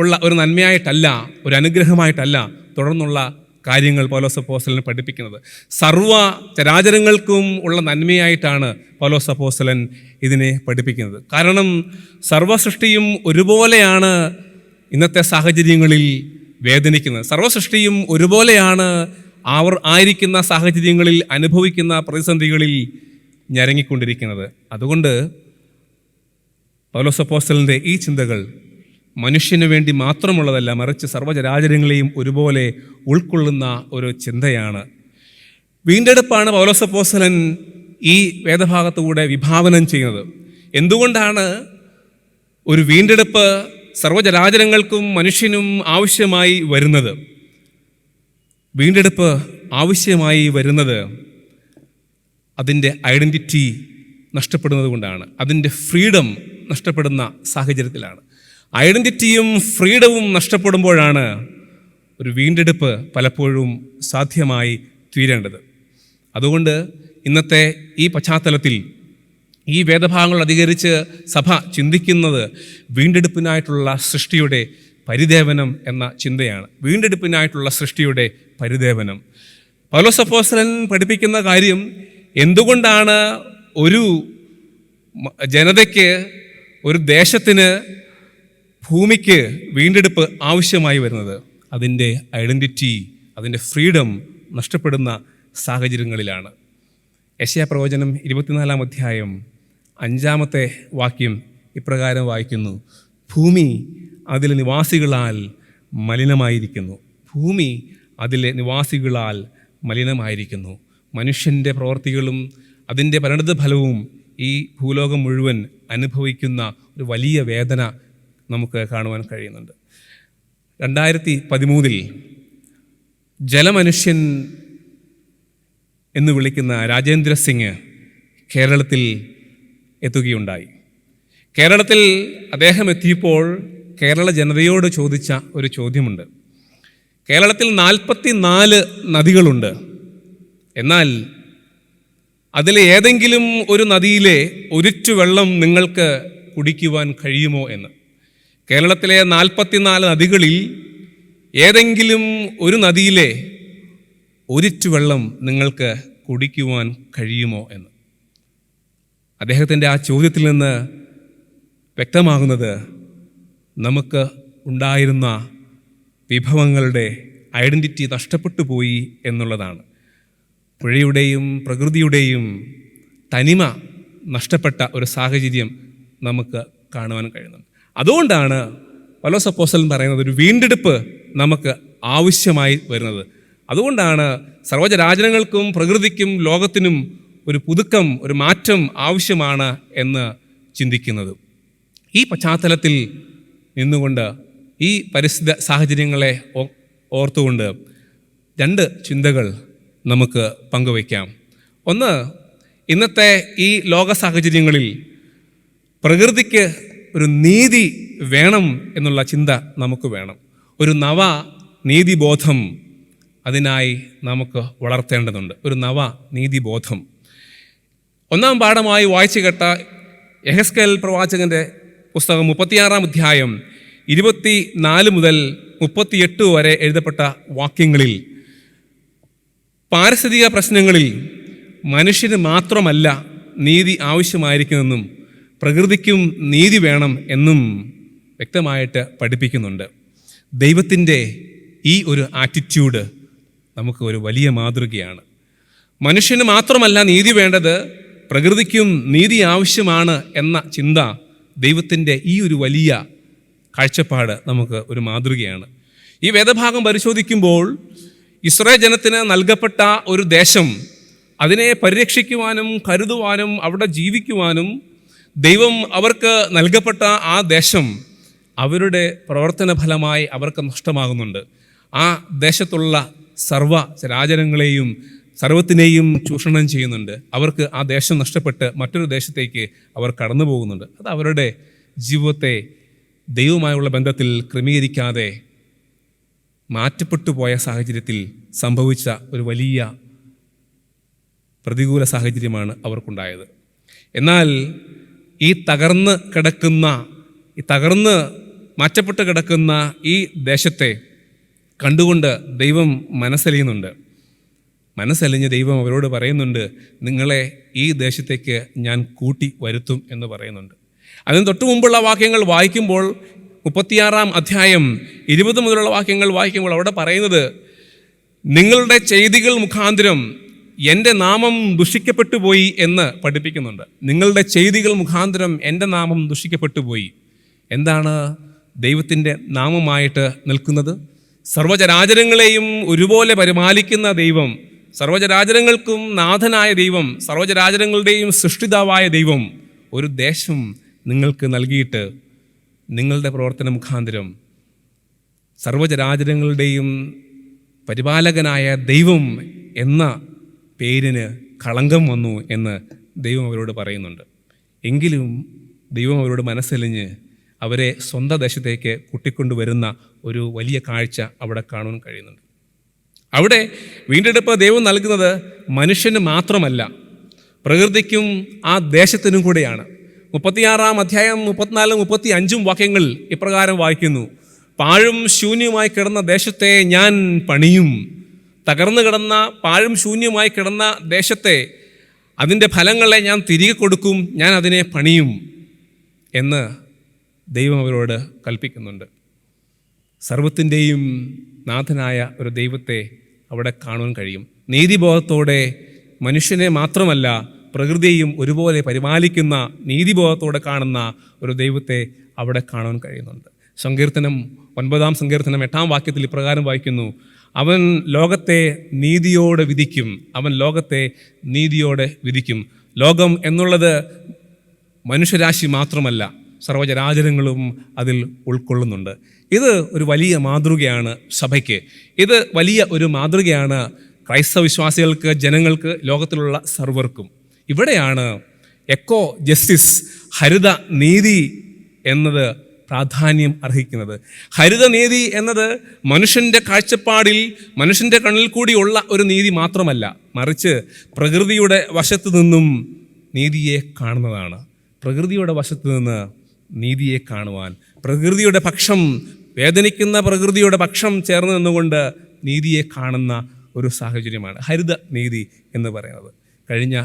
ഉള്ള ഒരു നന്മയായിട്ടല്ല, ഒരു അനുഗ്രഹമായിട്ടല്ല തുടർന്നുള്ള കാര്യങ്ങൾ പൗലോസ് അപ്പോസ്തലൻ പഠിപ്പിക്കുന്നത്. സർവ്വ ചരാചരങ്ങൾക്കും ഉള്ള നന്മയായിട്ടാണ് പൗലോസ് അപ്പോസ്തലൻ ഇതിനെ പഠിപ്പിക്കുന്നത്. കാരണം സർവ്വസൃഷ്ടിയും ഒരുപോലെയാണ് ഇന്നത്തെ സാഹചര്യങ്ങളിൽ വേദനിക്കുന്നത്. സർവ്വസൃഷ്ടിയും ഒരുപോലെയാണ് അവർ ആയിരിക്കുന്ന സാഹചര്യങ്ങളിൽ അനുഭവിക്കുന്ന പ്രതിസന്ധികളിൽ ഞരങ്ങിക്കൊണ്ടിരിക്കുന്നത്. അതുകൊണ്ട് പൗലോസ് അപ്പോസ്തലൻ്റെ ഈ ചിന്തകൾ മനുഷ്യന് വേണ്ടി മാത്രമുള്ളതല്ല, മറിച്ച് സർവ്വചരാചരങ്ങളെയും ഒരുപോലെ ഉൾക്കൊള്ളുന്ന ഒരു ചിന്തയാണ്. വീണ്ടെടുപ്പാണ് പൗലോസ് അപ്പോസ്തലൻ ഈ വേദഭാഗത്തുകൂടെ വിഭാവനം ചെയ്യുന്നത്. എന്തുകൊണ്ടാണ് ഒരു വീണ്ടെടുപ്പ് സർവ്വചരാചരങ്ങൾക്കും മനുഷ്യനും ആവശ്യമായി വരുന്നത്? വീണ്ടെടുപ്പ് ആവശ്യമായി വരുന്നത് അതിൻ്റെ ഐഡൻറ്റിറ്റി നഷ്ടപ്പെടുന്നത് കൊണ്ടാണ്, അതിൻ്റെ ഫ്രീഡം നഷ്ടപ്പെടുന്ന സാഹചര്യത്തിലാണ്. ഐഡൻറ്റിറ്റിയും ഫ്രീഡവും നഷ്ടപ്പെടുമ്പോഴാണ് ഒരു വീണ്ടെടുപ്പ് പലപ്പോഴും സാധ്യമായി തീരേണ്ടത്. അതുകൊണ്ട് ഇന്നത്തെ ഈ പശ്ചാത്തലത്തിൽ ഈ വേദഭാഗങ്ങൾ അധികരിച്ച് സഭ ചിന്തിക്കുന്നത് വീണ്ടെടുപ്പിനായിട്ടുള്ള സൃഷ്ടിയുടെ പരിദേവനം എന്ന ചിന്തയാണ്. വീണ്ടെടുപ്പിനായിട്ടുള്ള സൃഷ്ടിയുടെ പരിദേവനം. പൗലോസ് അപ്പോസ്തലൻ പഠിപ്പിക്കുന്ന കാര്യം, എന്തുകൊണ്ടാണ് ഒരു ജനതയ്ക്ക്, ഒരു ദേശത്തിന്, ഭൂമിക്ക് വീണ്ടെടുപ്പ് ആവശ്യമായി വരുന്നത്? അതിൻ്റെ ഐഡൻറ്റിറ്റി, അതിൻ്റെ ഫ്രീഡം നഷ്ടപ്പെടുന്ന സാഹചര്യങ്ങളിലാണ്. യെശയ്യാ പ്രവചനം 24-ാം അധ്യായം 5-ാമത്തെ വാക്യം ഇപ്രകാരം വായിക്കുന്നു: ഭൂമി അതിലെ നിവാസികളാൽ മലിനമായിരിക്കുന്നു. ഭൂമി അതിലെ നിവാസികളാൽ മലിനമായിരിക്കുന്നു. മനുഷ്യൻ്റെ പ്രവൃത്തികളും അതിൻ്റെ പരിണത ഫലവും ഈ ഭൂലോകം മുഴുവൻ അനുഭവിക്കുന്ന ഒരു വലിയ വേദന നമുക്ക് കാണുവാൻ കഴിയുന്നുണ്ട്. 2013 ജലമനുഷ്യൻ എന്ന് വിളിക്കുന്ന രാജേന്ദ്ര സിംഗ് കേരളത്തിൽ എത്തുകയുണ്ടായി. കേരളത്തിൽ അദ്ദേഹം എത്തിയപ്പോൾ കേരള ജനതയോട് ചോദിച്ച ഒരു ചോദ്യമുണ്ട്. കേരളത്തിൽ 44 നദികളുണ്ട്. എന്നാൽ അതിലെ ഏതെങ്കിലും ഒരു നദിയിലെ ഒരിറ്റു വെള്ളം നിങ്ങൾക്ക് കുടിക്കുവാൻ കഴിയുമോ എന്ന്. കേരളത്തിലെ 44 നദികളിൽ ഏതെങ്കിലും ഒരു നദിയിലെ ഒരിറ്റു വെള്ളം നിങ്ങൾക്ക് കുടിക്കുവാൻ കഴിയുമോ എന്ന്. അദ്ദേഹത്തിൻ്റെ ആ ചോദ്യത്തിൽ നിന്ന് വ്യക്തമാകുന്നത് നമുക്ക് ഉണ്ടായിരുന്ന വിഭവങ്ങളുടെ ഐഡൻറ്റിറ്റി നഷ്ടപ്പെട്ടു പോയി എന്നുള്ളതാണ്. പുഴയുടെയും പ്രകൃതിയുടെയും തനിമ നഷ്ടപ്പെട്ട ഒരു സാഹചര്യം നമുക്ക് കാണുവാൻ കഴിയുന്നുണ്ട്. അതുകൊണ്ടാണ് പൗലോസ് അപ്പോസ്തലൻ പറയുന്നത് ഒരു വീണ്ടെടുപ്പ് നമുക്ക് ആവശ്യമായി വരുന്നത്. അതുകൊണ്ടാണ് സർവ്വചരാചരങ്ങൾക്കും പ്രകൃതിക്കും ലോകത്തിനും ഒരു പുതുക്കം, ഒരു മാറ്റം ആവശ്യമാണ് എന്ന് ചിന്തിക്കുന്നത്. ഈ പശ്ചാത്തലത്തിൽ നിന്നുകൊണ്ട്, ഈ പരിസ്ഥിതി സാഹചര്യങ്ങളെ ഓർത്തുകൊണ്ട് 2 ചിന്തകൾ നമുക്ക് പങ്കുവയ്ക്കാം. ഒന്ന്, ഇന്നത്തെ ഈ ലോക സാഹചര്യങ്ങളിൽ പ്രകൃതിക്ക് ഒരു നീതി വേണം എന്നുള്ള ചിന്ത നമുക്ക് വേണം. ഒരു നവ നീതിബോധം അതിനായി നമുക്ക് വളർത്തേണ്ടതുണ്ട്. ഒരു നവ നീതിബോധം. 1-ാം പാഠമായി വായിച്ചു കേട്ട യെഹെസ്കേൽ പ്രവാചകൻ്റെ പുസ്തകം 36-ാം അധ്യായം 24 മുതൽ 38 വരെ എഴുതപ്പെട്ട വാക്യങ്ങളിൽ പാരിസ്ഥിതിക പ്രശ്നങ്ങളിൽ മനുഷ്യന് മാത്രമല്ല നീതി ആവശ്യമായിരിക്കുമെന്നും പ്രകൃതിക്കും നീതി വേണം എന്നും വ്യക്തമായിട്ട് പഠിപ്പിക്കുന്നുണ്ട്. ദൈവത്തിൻ്റെ ഈ ഒരു ആറ്റിറ്റ്യൂഡ് നമുക്ക് ഒരു വലിയ മാതൃകയാണ്. മനുഷ്യന് മാത്രമല്ല നീതി വേണ്ടത്, പ്രകൃതിക്കും നീതി ആവശ്യമാണ് എന്ന ചിന്ത ദൈവത്തിൻ്റെ ഈ ഒരു വലിയ കാഴ്ചപ്പാട് നമുക്ക് ഒരു മാതൃകയാണ്. ഈ വേദഭാഗം പരിശോധിക്കുമ്പോൾ ഇസ്രായേൽ ജനത്തിന് നൽകപ്പെട്ട ഒരു ദേശം, അതിനെ പരിരക്ഷിക്കുവാനും കരുതുവാനും അവിടെ ജീവിക്കുവാനും ദൈവം അവർക്ക് നൽകപ്പെട്ട ആ ദേശം അവരുടെ പ്രവർത്തന ഫലമായി അവർക്ക് നഷ്ടമാകുന്നുണ്ട്. ആ ദേശത്തുള്ള സർവ്വ ചരാചരങ്ങളെയും സർവത്തിനെയും ചൂഷണം ചെയ്യുന്നുണ്ട്. അവർക്ക് ആ ദേശം നഷ്ടപ്പെട്ട് മറ്റൊരു ദേശത്തേക്ക് അവർ കടന്നു പോകുന്നുണ്ട്. അത് അവരുടെ ജീവിതത്തെ ദൈവവുമായുള്ള ബന്ധത്തിൽ ക്രമീകരിക്കാതെ മാറ്റപ്പെട്ടു പോയ സാഹചര്യത്തിൽ സംഭവിച്ച ഒരു വലിയ പ്രതികൂല സാഹചര്യമാണ് അവർക്കുണ്ടായത്. എന്നാൽ ഈ തകർന്ന് മാറ്റപ്പെട്ട് കിടക്കുന്ന ഈ ദേശത്തെ കണ്ടുകൊണ്ട് ദൈവം മനസ്സലിഞ്ഞ് ദൈവം അവരോട് പറയുന്നുണ്ട്, നിങ്ങളെ ഈ ദേശത്തേക്ക് ഞാൻ കൂട്ടി വരുത്തും എന്ന് പറയുന്നുണ്ട്. അതിന് തൊട്ടു മുമ്പുള്ള വാക്യങ്ങൾ വായിക്കുമ്പോൾ 36-ാം അധ്യായം 20 മുതലുള്ള വാക്യങ്ങൾ വായിക്കുമ്പോൾ അവിടെ പറയുന്നത്, നിങ്ങളുടെ ചെയ്തികൾ മുഖാന്തരം എൻ്റെ നാമം ദുഷിക്കപ്പെട്ടു പോയി എന്ന് പഠിപ്പിക്കുന്നുണ്ട്. നിങ്ങളുടെ ചെയ്തികൾ മുഖാന്തരം എൻ്റെ നാമം ദുഷിക്കപ്പെട്ടു പോയി. എന്താണ് ദൈവത്തിൻ്റെ നാമമായിട്ട് നിൽക്കുന്നത്? സർവ്വചരാചരങ്ങളെയും ഒരുപോലെ പരിപാലിക്കുന്ന ദൈവം, സർവ്വചരാചരങ്ങൾക്കും നാഥനായ ദൈവം, സർവ്വചരാചരങ്ങളുടെയും സൃഷ്ടിതാവായ ദൈവം ഒരു ദേശം നിങ്ങൾക്ക് നൽകിയിട്ട് നിങ്ങളുടെ പ്രവർത്തന മുഖാന്തരം സർവ്വചരാചരങ്ങളുടെയും പരിപാലകനായ ദൈവം എന്ന പേരിന് കളങ്കം വന്നു എന്ന് ദൈവം അവരോട് പറയുന്നുണ്ട്. എങ്കിലും ദൈവം അവരോട് മനസ്സലിഞ്ഞ് അവരെ സ്വന്തം ദേശത്തേക്ക് കൂട്ടിക്കൊണ്ടുവരുന്ന ഒരു വലിയ കാഴ്ച അവിടെ കാണാൻ കഴിയുന്നുണ്ട്. അവിടെ വീണ്ടെടുപ്പ് ദൈവം നൽകുന്നത് മനുഷ്യന് മാത്രമല്ല, പ്രകൃതിക്കും ആ ദേശത്തിനും കൂടെയാണ്. 36-ാം അധ്യായം 34-35 വാക്യങ്ങൾ ഇപ്രകാരം വായിക്കുന്നു: പാഴും ശൂന്യമായി കിടന്ന ദേശത്തെ ഞാൻ പണിയും. തകർന്നു കിടന്ന പാഴും ശൂന്യമായി കിടന്ന ദേശത്തെ, അതിൻ്റെ ഫലങ്ങളെ ഞാൻ തിരികെ കൊടുക്കും, ഞാൻ അതിനെ പണിയും എന്ന് ദൈവം അവരോട് കൽപ്പിക്കുന്നുണ്ട്. സർവത്തിൻ്റെയും നാഥനായ ഒരു ദൈവത്തെ അവിടെ കാണുവാൻ കഴിയും. നീതിബോധത്തോടെ മനുഷ്യനെ മാത്രമല്ല പ്രകൃതിയെയും ഒരുപോലെ പരിപാലിക്കുന്ന നീതിബോധത്തോടെ കാണുന്ന ഒരു ദൈവത്തെ അവിടെ കാണാൻ കഴിയുന്നുണ്ട്. സങ്കീർത്തനം 9-ാം സങ്കീർത്തനം 8-ാം വാക്യത്തിൽ ഇപ്രകാരം വായിക്കുന്നു: അവൻ ലോകത്തെ നീതിയോടെ വിധിക്കും, അവൻ ലോകത്തെ നീതിയോടെ വിധിക്കും. ലോകം എന്നുള്ളത് മനുഷ്യരാശി മാത്രമല്ല, സർവ്വചരാചരങ്ങളും അതിൽ ഉൾക്കൊള്ളുന്നുണ്ട്. ഇത് ഒരു വലിയ മാതൃകയാണ് സഭയ്ക്ക്. ഇത് വലിയ ഒരു മാതൃകയാണ് ക്രൈസ്തവ വിശ്വാസികൾക്ക്, ജനങ്ങൾക്ക്, ലോകത്തിലുള്ള സർവർക്കും. ഇവിടെയാണ് എക്കോ ജസ്റ്റിസ്, ഹരിത നീതി എന്നത് പ്രാധാന്യം അർഹിക്കുന്നത്. ഹരിതനീതി എന്നത് മനുഷ്യൻ്റെ കാഴ്ചപ്പാടിൽ, മനുഷ്യൻ്റെ കണ്ണിൽ കൂടിയുള്ള ഒരു നീതി മാത്രമല്ല, മറിച്ച് പ്രകൃതിയുടെ വശത്തു നിന്നും നീതിയെ കാണുന്നതാണ്. പ്രകൃതിയുടെ വശത്തു നിന്ന് നീതിയെ കാണുവാൻ, പ്രകൃതിയുടെ പക്ഷം, വേദനിക്കുന്ന പ്രകൃതിയുടെ പക്ഷം ചേർന്ന് നിന്നുകൊണ്ട് നീതിയെ കാണുന്ന ഒരു സാഹചര്യമാണ് ഹരിത നീതി എന്ന് പറയുന്നത്. കഴിഞ്ഞ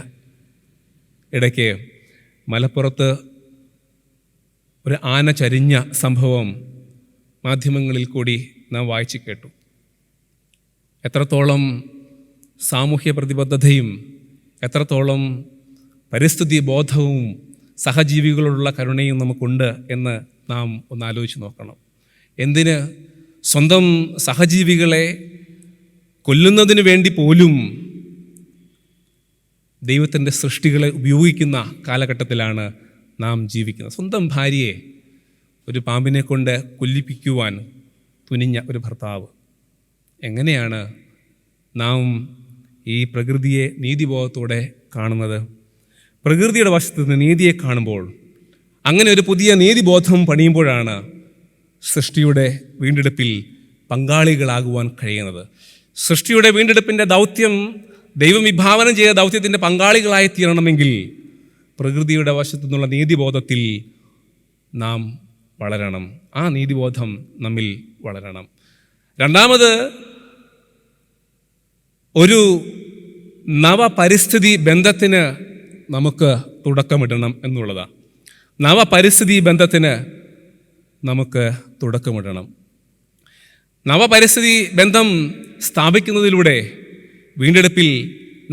ഇടയ്ക്ക് മലപ്പുറത്ത് ഒരു ആന ചരിഞ്ഞ സംഭവം മാധ്യമങ്ങളിൽ കൂടി നാം വായിച്ചു കേട്ടു. എത്രത്തോളം സാമൂഹ്യ പ്രതിബദ്ധതയും എത്രത്തോളം പരിസ്ഥിതി ബോധവും സഹജീവികളോടുള്ള കരുണയും നമുക്കുണ്ട് എന്ന് നാം ഒന്ന് ആലോചിച്ച് നോക്കണം. എന്തിന് സ്വന്തം സഹജീവികളെ കൊല്ലുന്നതിന് വേണ്ടി പോലും ദൈവത്തിൻ്റെ സൃഷ്ടികളെ ഉപയോഗിക്കുന്ന കാലഘട്ടത്തിലാണ് നാം ജീവിക്കുന്നത്. സ്വന്തം ഭാര്യയെ ഒരു പാമ്പിനെ കൊണ്ട് കൊല്ലിപ്പിക്കുവാൻ തുനിഞ്ഞ ഒരു ഭർത്താവ്. എങ്ങനെയാണ് നാം ഈ പ്രകൃതിയെ നീതിബോധത്തോടെ കാണുന്നത്? പ്രകൃതിയുടെ വശത്ത് നിന്ന് നീതിയെ കാണുമ്പോൾ, അങ്ങനെ ഒരു പുതിയ നീതിബോധം പണിയുമ്പോഴാണ് സൃഷ്ടിയുടെ വീണ്ടെടുപ്പിൽ പങ്കാളികളാകുവാൻ കഴിയുന്നത്. സൃഷ്ടിയുടെ വീണ്ടെടുപ്പിൻ്റെ ദൗത്യം, ദൈവം വിഭാവനം ചെയ്ത ദൗത്യത്തിൻ്റെ പങ്കാളികളായി തീരണമെങ്കിൽ പ്രകൃതിയുടെ വശത്തു നിന്നുള്ള നീതിബോധത്തിൽ നാം വളരണം. ആ നീതിബോധം നമ്മിൽ വളരണം. രണ്ടാമത്, ഒരു നവപരിസ്ഥിതി ബന്ധത്തിന് നമുക്ക് തുടക്കമിടണം എന്നുള്ളതാണ്. നവപരിസ്ഥിതി ബന്ധത്തിന് നമുക്ക് തുടക്കമിടണം. നവപരിസ്ഥിതി ബന്ധം സ്ഥാപിക്കുന്നതിലൂടെ വീണ്ടെടുപ്പിൽ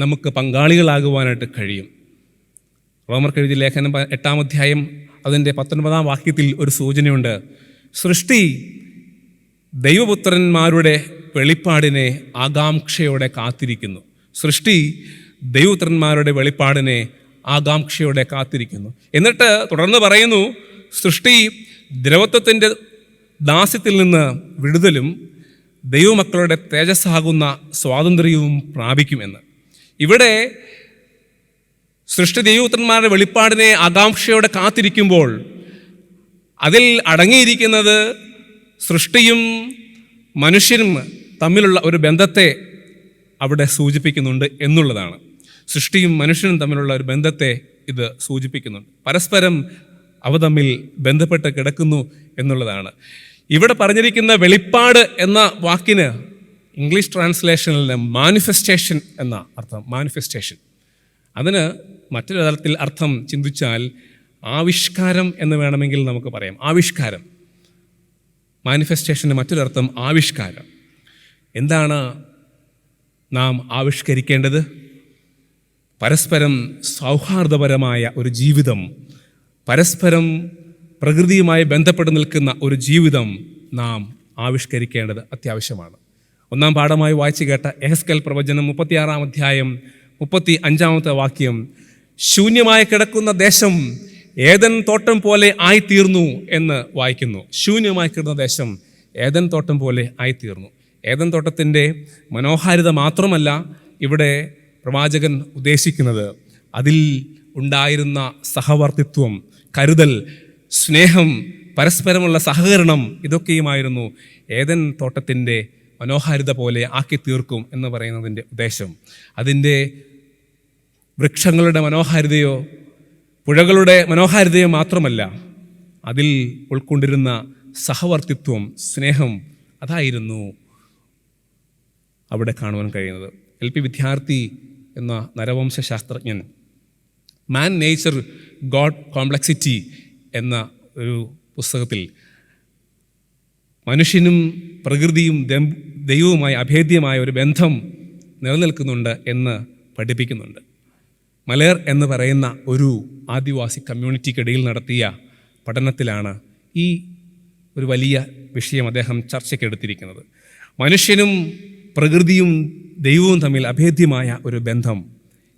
നമുക്ക് പങ്കാളികളാകുവാനായിട്ട് കഴിയും. റോമർക്കെഴുതിയ ലേഖനം 8-ാം അധ്യായം അതിൻ്റെ 19-ാം വാക്യത്തിൽ ഒരു സൂചനയുണ്ട്. സൃഷ്ടി ദൈവപുത്രന്മാരുടെ വെളിപ്പാടിനെ ആകാംക്ഷയോടെ കാത്തിരിക്കുന്നു. സൃഷ്ടി ദൈവപുത്രന്മാരുടെ വെളിപ്പാടിനെ ആകാംക്ഷയോടെ കാത്തിരിക്കുന്നു. എന്നിട്ട് തുടർന്ന് പറയുന്നു, സൃഷ്ടി ദ്രവത്വത്തിൻ്റെ ദാസ്യത്തിൽ നിന്ന് വിടുതലും ദൈവമക്കളുടെ തേജസ്സാകുന്ന സ്വാതന്ത്ര്യവും പ്രാപിക്കുമെന്ന്. ഇവിടെ സൃഷ്ടി ദൈവപുത്രന്മാരുടെ വെളിപ്പാടിനെ ആകാംക്ഷയോടെ കാത്തിരിക്കുമ്പോൾ അതിൽ അടങ്ങിയിരിക്കുന്നത് സൃഷ്ടിയും മനുഷ്യനും തമ്മിലുള്ള ഒരു ബന്ധത്തെ അവിടെ സൂചിപ്പിക്കുന്നുണ്ട് എന്നുള്ളതാണ്. സൃഷ്ടിയും മനുഷ്യനും തമ്മിലുള്ള ഒരു ബന്ധത്തെ ഇത് സൂചിപ്പിക്കുന്നുണ്ട്. പരസ്പരം അവ തമ്മിൽ ബന്ധപ്പെട്ട് കിടക്കുന്നു എന്നുള്ളതാണ്. ഇവിടെ പറഞ്ഞിരിക്കുന്ന വെളിപ്പാട് എന്ന വാക്കിന് ഇംഗ്ലീഷ് ട്രാൻസ്ലേഷനിൽ മാനിഫെസ്റ്റേഷൻ എന്ന അർത്ഥം. മാനിഫെസ്റ്റേഷൻ, അതിന് മറ്റൊരു തരത്തിൽ അർത്ഥം ചിന്തിച്ചാൽ ആവിഷ്കാരം എന്ന് വേണമെങ്കിൽ നമുക്ക് പറയാം. ആവിഷ്കാരം, മാനിഫെസ്റ്റേഷന് മറ്റൊരർത്ഥം ആവിഷ്കാരം. എന്താണ് നാം ആവിഷ്കരിക്കേണ്ടത്? പരസ്പരം സൗഹാർദ്ദപരമായ ഒരു ജീവിതം, പരസ്പരം പ്രകൃതിയുമായി ബന്ധപ്പെട്ട് നിൽക്കുന്ന ഒരു ജീവിതം നാം ആവിഷ്കരിക്കേണ്ടത് അത്യാവശ്യമാണ്. ഒന്നാം പാഠമായി വായിച്ചു കേട്ട യെഹെസ്കേൽ പ്രവചനം 36-ാം അധ്യായം 35-ാമത്തെ വാക്യം, ശൂന്യമായി കിടക്കുന്ന ദേശം ഏദൻ തോട്ടം പോലെ ആയിത്തീർന്നു എന്ന് വായിക്കുന്നു. ശൂന്യമായി കിടന്ന ദേശം ഏദൻ തോട്ടം പോലെ ആയിത്തീർന്നു. ഏദൻ തോട്ടത്തിൻ്റെ മനോഹാരിത മാത്രമല്ല ഇവിടെ പ്രവാചകൻ ഉദ്ദേശിക്കുന്നത്, അതിൽ ഉണ്ടായിരുന്ന സഹവർത്തിത്വം, കരുതൽ, സ്നേഹം, പരസ്പരമുള്ള സഹകരണം, ഇതൊക്കെയുമായിരുന്നു ഏദൻ തോട്ടത്തിൻ്റെ മനോഹാരിത പോലെ ആക്കി തീർക്കും എന്ന് പറയുന്നതിൻ്റെ ഉദ്ദേശം. അതിൻ്റെ വൃക്ഷങ്ങളുടെ മനോഹാരിതയോ പുഴകളുടെ മനോഹാരിതയോ മാത്രമല്ല, അതിൽ ഉൾക്കൊണ്ടിരുന്ന സഹവർത്തിത്വം, സ്നേഹം, അതായിരുന്നു അവിടെ കാണുവാൻ കഴിയുന്നത്. LP വിദ്യാർത്ഥി എന്ന നരവംശാസ്ത്രജ്ഞൻ മാൻ നേച്ചർ ഗോഡ് കോംപ്ലക്സിറ്റി എന്ന ഒരു പുസ്തകത്തിൽ മനുഷ്യനും പ്രകൃതിയും ദൈവവുമായി അഭേദ്യമായ ഒരു ബന്ധം നിലനിൽക്കുന്നുണ്ട് എന്ന് പഠിപ്പിക്കുന്നുണ്ട്. മലയർ എന്ന് പറയുന്ന ഒരു ആദിവാസി കമ്മ്യൂണിറ്റിക്കിടയിൽ നടത്തിയ പഠനത്തിലാണ് ഈ ഒരു വലിയ വിഷയം അദ്ദേഹം ചർച്ചയ്ക്കെടുത്തിരിക്കുന്നത്. മനുഷ്യനും പ്രകൃതിയും ദൈവവും തമ്മിൽ അഭേദ്യമായ ഒരു ബന്ധം.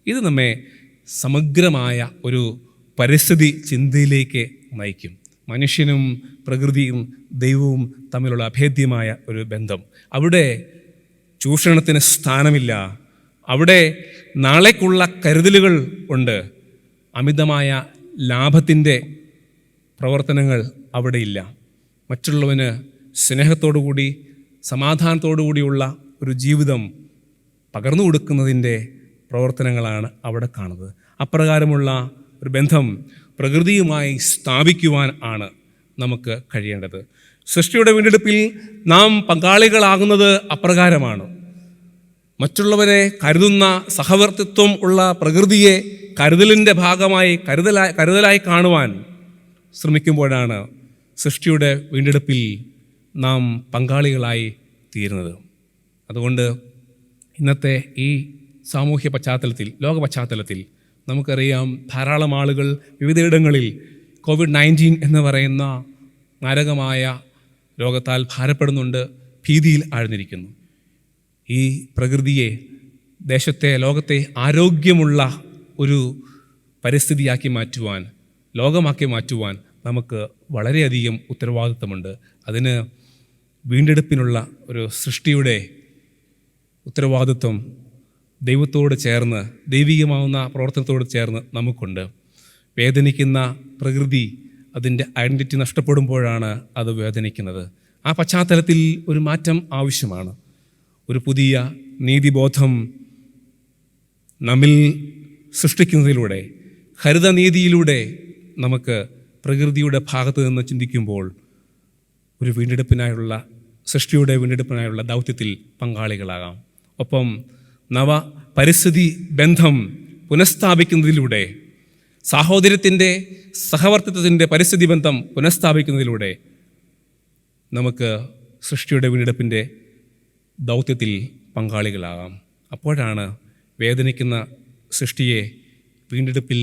ഇത് നമ്മെ സമഗ്രമായ ഒരു പരിസ്ഥിതി ചിന്തയിലേക്ക് നയിക്കും. മനുഷ്യനും പ്രകൃതിയും ദൈവവും തമ്മിലുള്ള അഭേദ്യമായ ഒരു ബന്ധം. അവിടെ ചൂഷണത്തിന് സ്ഥാനമില്ല. അവിടെ നാളേക്കുള്ള കരുതലുകൾ ഉണ്ട്. അമിതമായ ലാഭത്തിൻ്റെ പ്രവർത്തനങ്ങൾ അവിടെയില്ല. മറ്റുള്ളവന് സ്നേഹത്തോടുകൂടി സമാധാനത്തോടുകൂടിയുള്ള ഒരു ജീവിതം പകർന്നു കൊടുക്കുന്നതിൻ്റെ പ്രവർത്തനങ്ങളാണ് അവിടെ കാണുന്നത്. അപ്രകാരമുള്ള ഒരു ബന്ധം പ്രകൃതിയുമായി സ്ഥാപിക്കുവാൻ ആണ് നമുക്ക് കഴിയേണ്ടത്. സൃഷ്ടിയുടെ വീണ്ടെടുപ്പിൽ നാം പങ്കാളികളാകുന്നത് അപ്രകാരമാണ്. മറ്റുള്ളവരെ കരുതുന്ന സഹവർത്തിത്വം ഉള്ള പ്രകൃതിയെ കരുതലിൻ്റെ ഭാഗമായി കരുതലായി കാണുവാൻ ശ്രമിക്കുമ്പോഴാണ് സൃഷ്ടിയുടെ വീണ്ടെടുപ്പിൽ നാം പങ്കാളികളായി തീരുന്നത്. അതുകൊണ്ട് ഇന്നത്തെ ഈ സാമൂഹ്യ പശ്ചാത്തലത്തിൽ, ലോക പശ്ചാത്തലത്തിൽ നമുക്കറിയാം, ധാരാളം ആളുകൾ വിവിധയിടങ്ങളിൽ COVID-19 എന്ന് പറയുന്ന മാരകമായ രോഗത്താൽ ഭാരപ്പെടുന്നുണ്ട്, ഭീതിയിൽ ആഴ്ന്നിരിക്കുന്നു. ഈ പ്രകൃതിയെ, ദേശത്തെ, ലോകത്തെ ആരോഗ്യമുള്ള ഒരു പരിസ്ഥിതിയാക്കി മാറ്റുവാൻ, ലോകമാക്കി മാറ്റുവാൻ നമുക്ക് വളരെയധികം ഉത്തരവാദിത്തമുണ്ട്. അതിന് വീണ്ടെടുപ്പിനുള്ള ഒരു സൃഷ്ടിയുടെ ഉത്തരവാദിത്വം ദൈവത്തോട് ചേർന്ന്, ദൈവികമാവുന്ന പ്രവർത്തനത്തോട് ചേർന്ന് നമുക്കുണ്ട്. വേദനിക്കുന്ന പ്രകൃതി അതിൻ്റെ ഐഡൻറ്റിറ്റി നഷ്ടപ്പെടുമ്പോഴാണ് അത് വേദനിക്കുന്നത്. ആ പശ്ചാത്തലത്തിൽ ഒരു മാറ്റം ആവശ്യമാണ്. ഒരു പുതിയ നീതിബോധം നമ്മിൽ സൃഷ്ടിക്കുന്നതിലൂടെ, ഹരിതനീതിയിലൂടെ നമുക്ക് പ്രകൃതിയുടെ ഭാഗത്ത് നിന്ന് ചിന്തിക്കുമ്പോൾ ഒരു വീണ്ടെടുപ്പിനായുള്ള, സൃഷ്ടിയുടെ വീണ്ടെടുപ്പിനായുള്ള ദൗത്യത്തിൽ പങ്കാളികളാകാം. ഒപ്പം നവ പരിസ്ഥിതി ബന്ധം പുനഃസ്ഥാപിക്കുന്നതിലൂടെ, സാഹോദര്യത്തിൻ്റെ, സഹവർത്തിത്വത്തിൻ്റെ പരിസ്ഥിതി ബന്ധം പുനഃസ്ഥാപിക്കുന്നതിലൂടെ നമുക്ക് സൃഷ്ടിയുടെ വീണ്ടെടുപ്പിൻ്റെ ദൗത്യത്തിൽ പങ്കാളികളാകാം. അപ്പോഴാണ് വേദനിക്കുന്ന സൃഷ്ടിയെ വീണ്ടെടുപ്പിൽ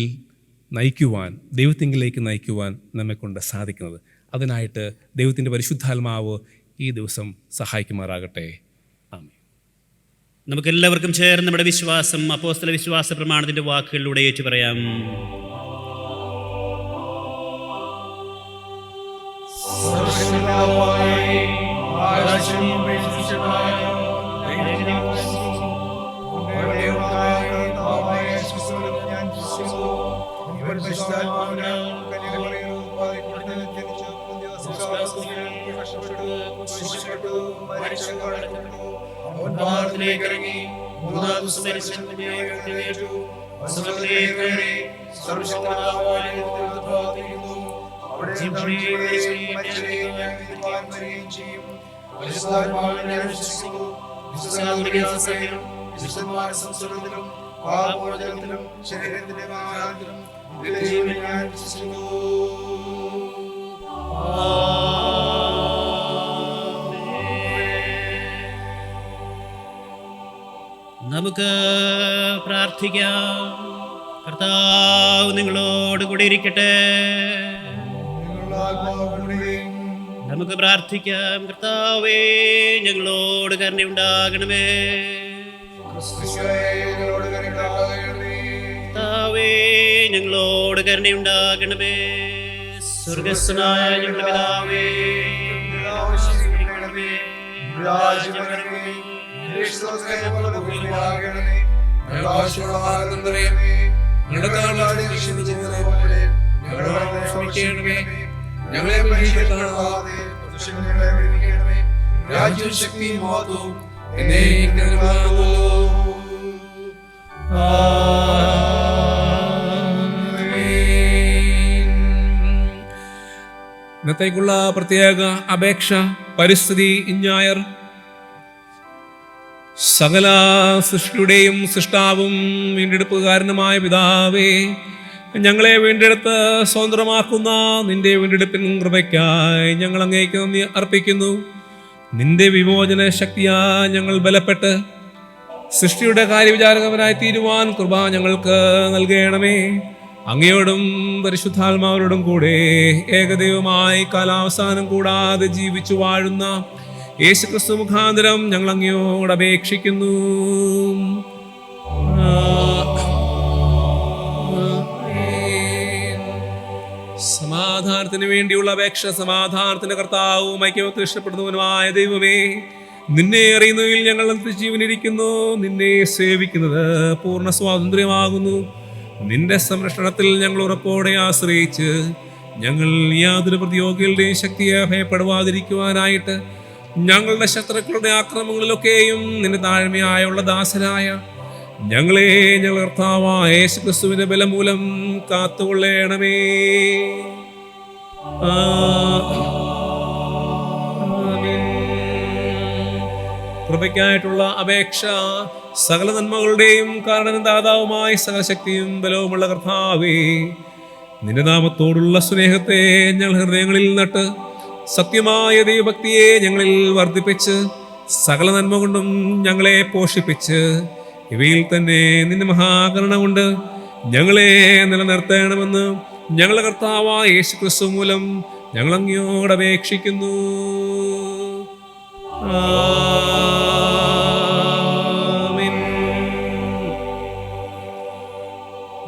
നയിക്കുവാൻ, ദൈവത്തിങ്കിലേക്ക് നയിക്കുവാൻ നമ്മെക്കൊണ്ട് സാധിക്കുന്നത്. അതിനായിട്ട് ദൈവത്തിൻ്റെ പരിശുദ്ധാത്മാവ് ഈ ദിവസം സഹായിക്കുമാറാകട്ടെ. ആമേൻ. നമുക്കെല്ലാവർക്കും ചേർന്ന് നമ്മുടെ വിശ്വാസം അപ്പോസ്തല വിശ്വാസ പ്രമാണത്തിൻ്റെ വാക്കുകളിലൂടെ ഏറ്റു പറയാം. നമുക്ക് പ്രാർത്ഥിക്കാം. കർത്താവ് നിങ്ങളോട് കൂടി ഇരിക്കട്ടെ. നമുക്ക് പ്രാർത്ഥിക്കാം. കർത്താവേ, ഞങ്ങളോട് കരുണയുണ്ടാകണമേ. കർത്താവേ, ഞങ്ങളോട് കരുണയുണ്ടാകണമേ. സ്വർഗസ്ഥനായ ഞങ്ങളുടെ പിതാവേ, ഞങ്ങളെ പരീക്ഷിക്കരുതേ, രാജ്യവും ശക്തിയും മഹത്വവും എന്നേക്കുമാകുന്നു. ഇന്നത്തേക്കുള്ള പ്രത്യേക അപേക്ഷ. പരിസ്ഥിതി ഇഞ്ഞായർ. സകല സൃഷ്ടിയുടെയും സൃഷ്ടാവും വീണ്ടെടുപ്പുകാരനുമായ പിതാവേ, ഞങ്ങളെ വീണ്ടെടുത്ത് സ്വതന്ത്രമാക്കുന്ന നിന്റെ വീണ്ടെടുപ്പിൻ കൃപയ്ക്കായി ഞങ്ങൾ അങ്ങേക്ക് നന്ദി അർപ്പിക്കുന്നു. നിന്റെ വിമോചന ശക്തിയാ ഞങ്ങൾ ബലപ്പെട്ട് സൃഷ്ടിയുടെ കാര്യവിചാരകവനായി തീരുവാൻ കൃപ ഞങ്ങൾക്ക് നൽകണമേ. അങ്ങയോടും പരിശുദ്ധാത്മാവരോടും കൂടെ ഏകദൈവമായി കാലാവസാനം കൂടാതെ ജീവിച്ചു വാഴുന്ന യേശുക്രിസ്തു മുഖാന്തരം ഞങ്ങൾ അങ്ങയോട് അപേക്ഷിക്കുന്നു. സമാധാനത്തിന് വേണ്ടിയുള്ള അപേക്ഷ. സമാധാനത്തിന്റെ കർത്താവും ഐക്യമത്തിൽ ഇഷ്ടപ്പെടുന്നവനുമായ ദൈവമേ, നിന്നെ അറിയുന്നതിൽ ഞങ്ങൾ ജീവനിരിക്കുന്നു. നിന്നെ സേവിക്കുന്നത് പൂർണ്ണ സ്വാതന്ത്ര്യമാകുന്നു. നിന്റെ സംരക്ഷണത്തിൽ ഞങ്ങൾ ഉറപ്പോടെ ആശ്രയിച്ച് ഞങ്ങൾ യാതൊരു പ്രതിയോഗികളുടെയും ശക്തിയെ ഭയപ്പെടുവാതിരിക്കുവാനായിട്ട് ഞങ്ങളുടെ ശത്രുക്കളുടെ ആക്രമണങ്ങളിലൊക്കെയും നിന്റെ താഴ്മയായുള്ള ദാസനായ ഞങ്ങളെ ഞങ്ങൾ കർത്താവായ യേശുക്രിസ്തുവിന്റെ ബലം മൂലം കാത്തുകൊള്ളണമേ. കൃപയ്ക്കായിട്ടുള്ള അപേക്ഷ. സകല നന്മകളുടെയും കാരണനും ദാതാവുമായി സകല ശക്തിയും ബലവുമുള്ള കർത്താവേ, നിന്റെ നാമത്തോടുള്ള സ്നേഹത്തെ ഞങ്ങൾ ഹൃദയങ്ങളിൽ നട്ട് സത്യമായ ദൈവഭക്തിയെ ഞങ്ങളിൽ വർദ്ധിപ്പിച്ച് സകല നന്മ കൊണ്ടും ഞങ്ങളെ പോഷിപ്പിച്ച് ഇവയിൽ തന്നെ നിന്റെ മഹാകരുണ കൊണ്ട് ഞങ്ങളെ നിലനിർത്തണമെന്ന് ഞങ്ങളുടെ കർത്താവായ യേശുക്രിസ്തു മൂലം ഞങ്ങൾ അങ്ങയോട് അപേക്ഷിക്കുന്നു.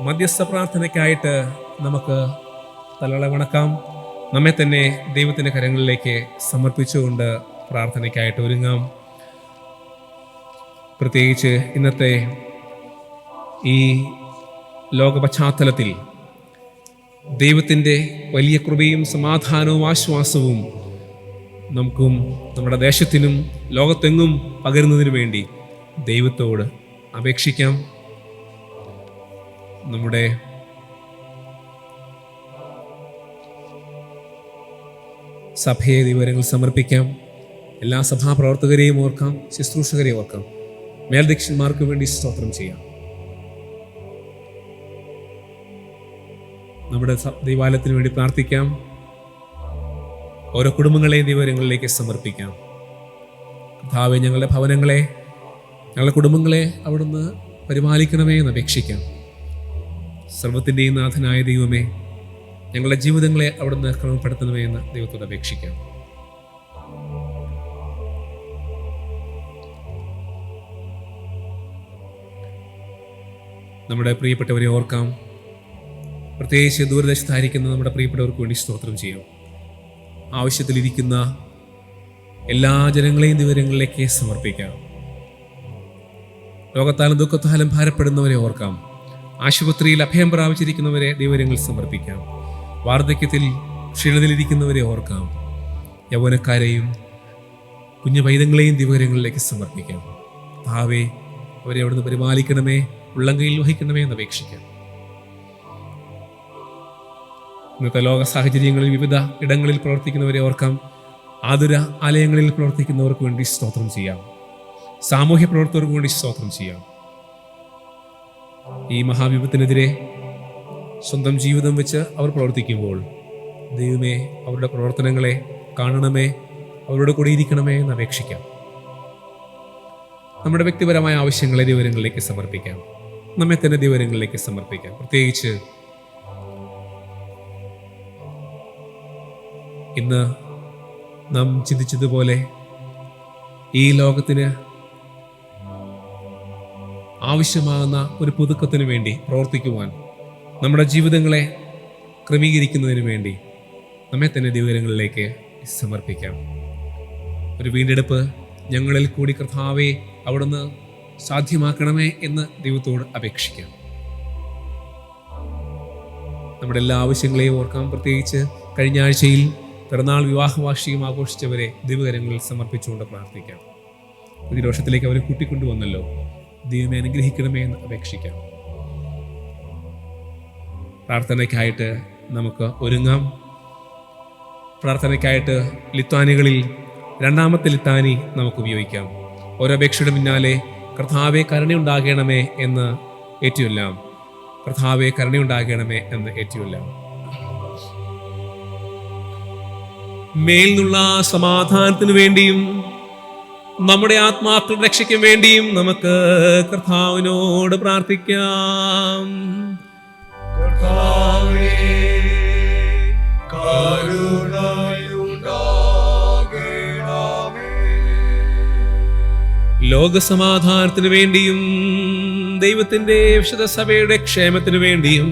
മധ്യസ്ഥ പ്രാർത്ഥനയ്ക്കായിട്ട് നമുക്ക് തലകളെ വണക്കാം. നമ്മെ തന്നെ ദൈവത്തിൻ്റെ കരങ്ങളിലേക്ക് സമർപ്പിച്ചുകൊണ്ട് പ്രാർത്ഥനയ്ക്കായിട്ട് ഒരുങ്ങാം. പ്രത്യേകിച്ച് ഇന്നത്തെ ഈ ലോക പശ്ചാത്തലത്തിൽ ദൈവത്തിൻ്റെ വലിയ കൃപയും സമാധാനവും ആശ്വാസവും നമുക്കും നമ്മുടെ ദേശത്തിനും ലോകത്തെങ്ങും പകരുന്നതിന് വേണ്ടി ദൈവത്തോട് അപേക്ഷിക്കാം. നമ്മുടെ സഭയെ വിവരങ്ങൾ സമർപ്പിക്കാം. എല്ലാ സഭാപ്രവർത്തകരെയും ഓർക്കാം, ശുശ്രൂഷകരെയും ഓർക്കാം. മേൽദക്ഷന്മാർക്ക് വേണ്ടി സ്തോത്രം ചെയ്യാം. നമ്മുടെ ദൈവാലയത്തിന് വേണ്ടി പ്രാർത്ഥിക്കാം. ഓരോ കുടുംബങ്ങളെയും ദൈവങ്ങളിലേക്ക് സമർപ്പിക്കാം. കർത്താവേ, ഞങ്ങളുടെ ഭവനങ്ങളെ, ഞങ്ങളുടെ കുടുംബങ്ങളെ അവിടുന്ന് പരിപാലിക്കണമേ എന്ന് അപേക്ഷിക്കാം. സർവത്തിൻ്റെയും നാഥനായ ദൈവമേ, ഞങ്ങളുടെ ജീവിതങ്ങളെ അവിടുന്ന് ക്രമപ്പെടുത്തണമേ എന്ന് ദൈവത്തോട് അപേക്ഷിക്കാം. നമ്മുടെ പ്രിയപ്പെട്ടവരെ ഓർക്കാം. പ്രത്യേകിച്ച് ദൂരദേശത്തായിരിക്കുന്ന നമ്മുടെ പ്രിയപ്പെട്ടവർക്ക് വേണ്ടി സ്തോത്രം ചെയ്യാം. ആവശ്യത്തിലിരിക്കുന്ന എല്ലാ ജനങ്ങളെയും വിവരങ്ങളിലേക്ക് സമർപ്പിക്കാം. രോഗത്താലും ദുഃഖത്താലും ഭാരപ്പെടുന്നവരെ ഓർക്കാം. ആശുപത്രിയിൽ അഭയം പ്രാപിച്ചിരിക്കുന്നവരെ ദൈവങ്ങൾ സമർപ്പിക്കാം. വാർദ്ധക്യത്തിൽ ക്ഷീണതയിലിരിക്കുന്നവരെ ഓർക്കാം. യൗവനക്കാരെയും കുഞ്ഞു പൈതങ്ങളെയും ദിവരങ്ങളിലേക്ക് സമർപ്പിക്കാം. താവേ, അവരെ അവിടുന്ന് പരിപാലിക്കണമേ, ഉള്ളംകൈയിൽ വഹിക്കണമേ എന്ന് അപേക്ഷിക്കാം. ഇന്നത്തെ ലോക സാഹചര്യങ്ങളിൽ വിവിധ ഇടങ്ങളിൽ പ്രവർത്തിക്കുന്നവരെ ഓർക്കാം. ആതുര ആലയങ്ങളിൽ പ്രവർത്തിക്കുന്നവർക്ക് വേണ്ടി സ്തോത്രം ചെയ്യാം. സാമൂഹ്യ പ്രവർത്തകർക്ക് വേണ്ടി സ്തോത്രം ചെയ്യാം. ഈ മഹാവിപത്തിനെതിരെ സ്വന്തം ജീവിതം വെച്ച് അവർ പ്രവർത്തിക്കുമ്പോൾ ദൈവമേ, അവരുടെ പ്രവർത്തനങ്ങളെ കാണണമേ, അവരുടെ കൂടെ ഇരിക്കണമേ എന്ന് അപേക്ഷിക്കാം. നമ്മുടെ വ്യക്തിപരമായ ആവശ്യങ്ങളെ ദൈവങ്ങളിലേക്ക് സമർപ്പിക്കാം. നമ്മെ തന്നെ ദൈവങ്ങളിലേക്ക് സമർപ്പിക്കാം. പ്രത്യേകിച്ച് ഇന്ന് നാം ചിന്തിച്ചതുപോലെ ഈ ലോകത്തിന് ആവശ്യമാകുന്ന ഒരു പുതുക്കത്തിന് വേണ്ടി പ്രവർത്തിക്കുവാൻ, നമ്മുടെ ജീവിതങ്ങളെ ക്രമീകരിക്കുന്നതിന് വേണ്ടി നമ്മെ തന്നെ ദൈവങ്ങളിലേക്ക് സമർപ്പിക്കാം. ഒരു വീണ്ടെടുപ്പ് ഞങ്ങളിൽ കൂടി കർത്താവേ അവിടുന്ന് സാധ്യമാക്കണമേ എന്ന് ദൈവത്തോട് അപേക്ഷിക്കാം. നമ്മുടെ എല്ലാ ആവശ്യങ്ങളെയും ഓർക്കാം. പ്രത്യേകിച്ച് കഴിഞ്ഞ ആഴ്ചയിൽ പിറന്നാൾ വിവാഹവാർഷികം ആഘോഷിച്ചവരെ ദൈവകരങ്ങളിൽ സമർപ്പിച്ചുകൊണ്ട് പ്രാർത്ഥിക്കാം. പുതിയ വർഷത്തിലേക്ക് അവരെ കൂട്ടിക്കൊണ്ടുവന്നല്ലോ, ദൈവമേ അനുഗ്രഹിക്കണമേ എന്ന് അപേക്ഷിക്കാം. പ്രാർത്ഥനയ്ക്കായിട്ട് നമുക്ക് ഒരുങ്ങാം. പ്രാർത്ഥനയ്ക്കായിട്ട് ലിത്വാനികളിൽ രണ്ടാമത്തെ ലിത്താനി നമുക്ക് ഉപയോഗിക്കാം. ഓരോ അപേക്ഷയുടെ പിന്നാലെ കർത്താവേ കരുണയുണ്ടാകണമേ എന്ന് ഏറ്റുചൊല്ലാം. കർത്താവേ കരുണയുണ്ടാകണമേ എന്ന് ഏറ്റുചൊല്ലാം. മേൽന്നുള്ള സമാധാനത്തിനു വേണ്ടിയും നമ്മുടെ ആത്മാക്കളുടെ രക്ഷയ്ക്കും വേണ്ടിയും നമുക്ക് കർത്താവിനോട് പ്രാർത്ഥിക്കാം. കർത്താവേ, കരുണയുണ്ടാകണമേ. ലോകസമാധാനത്തിനു വേണ്ടിയും ദൈവത്തിന്റെ വിശുദ്ധ സഭയുടെ ക്ഷേമത്തിനു വേണ്ടിയും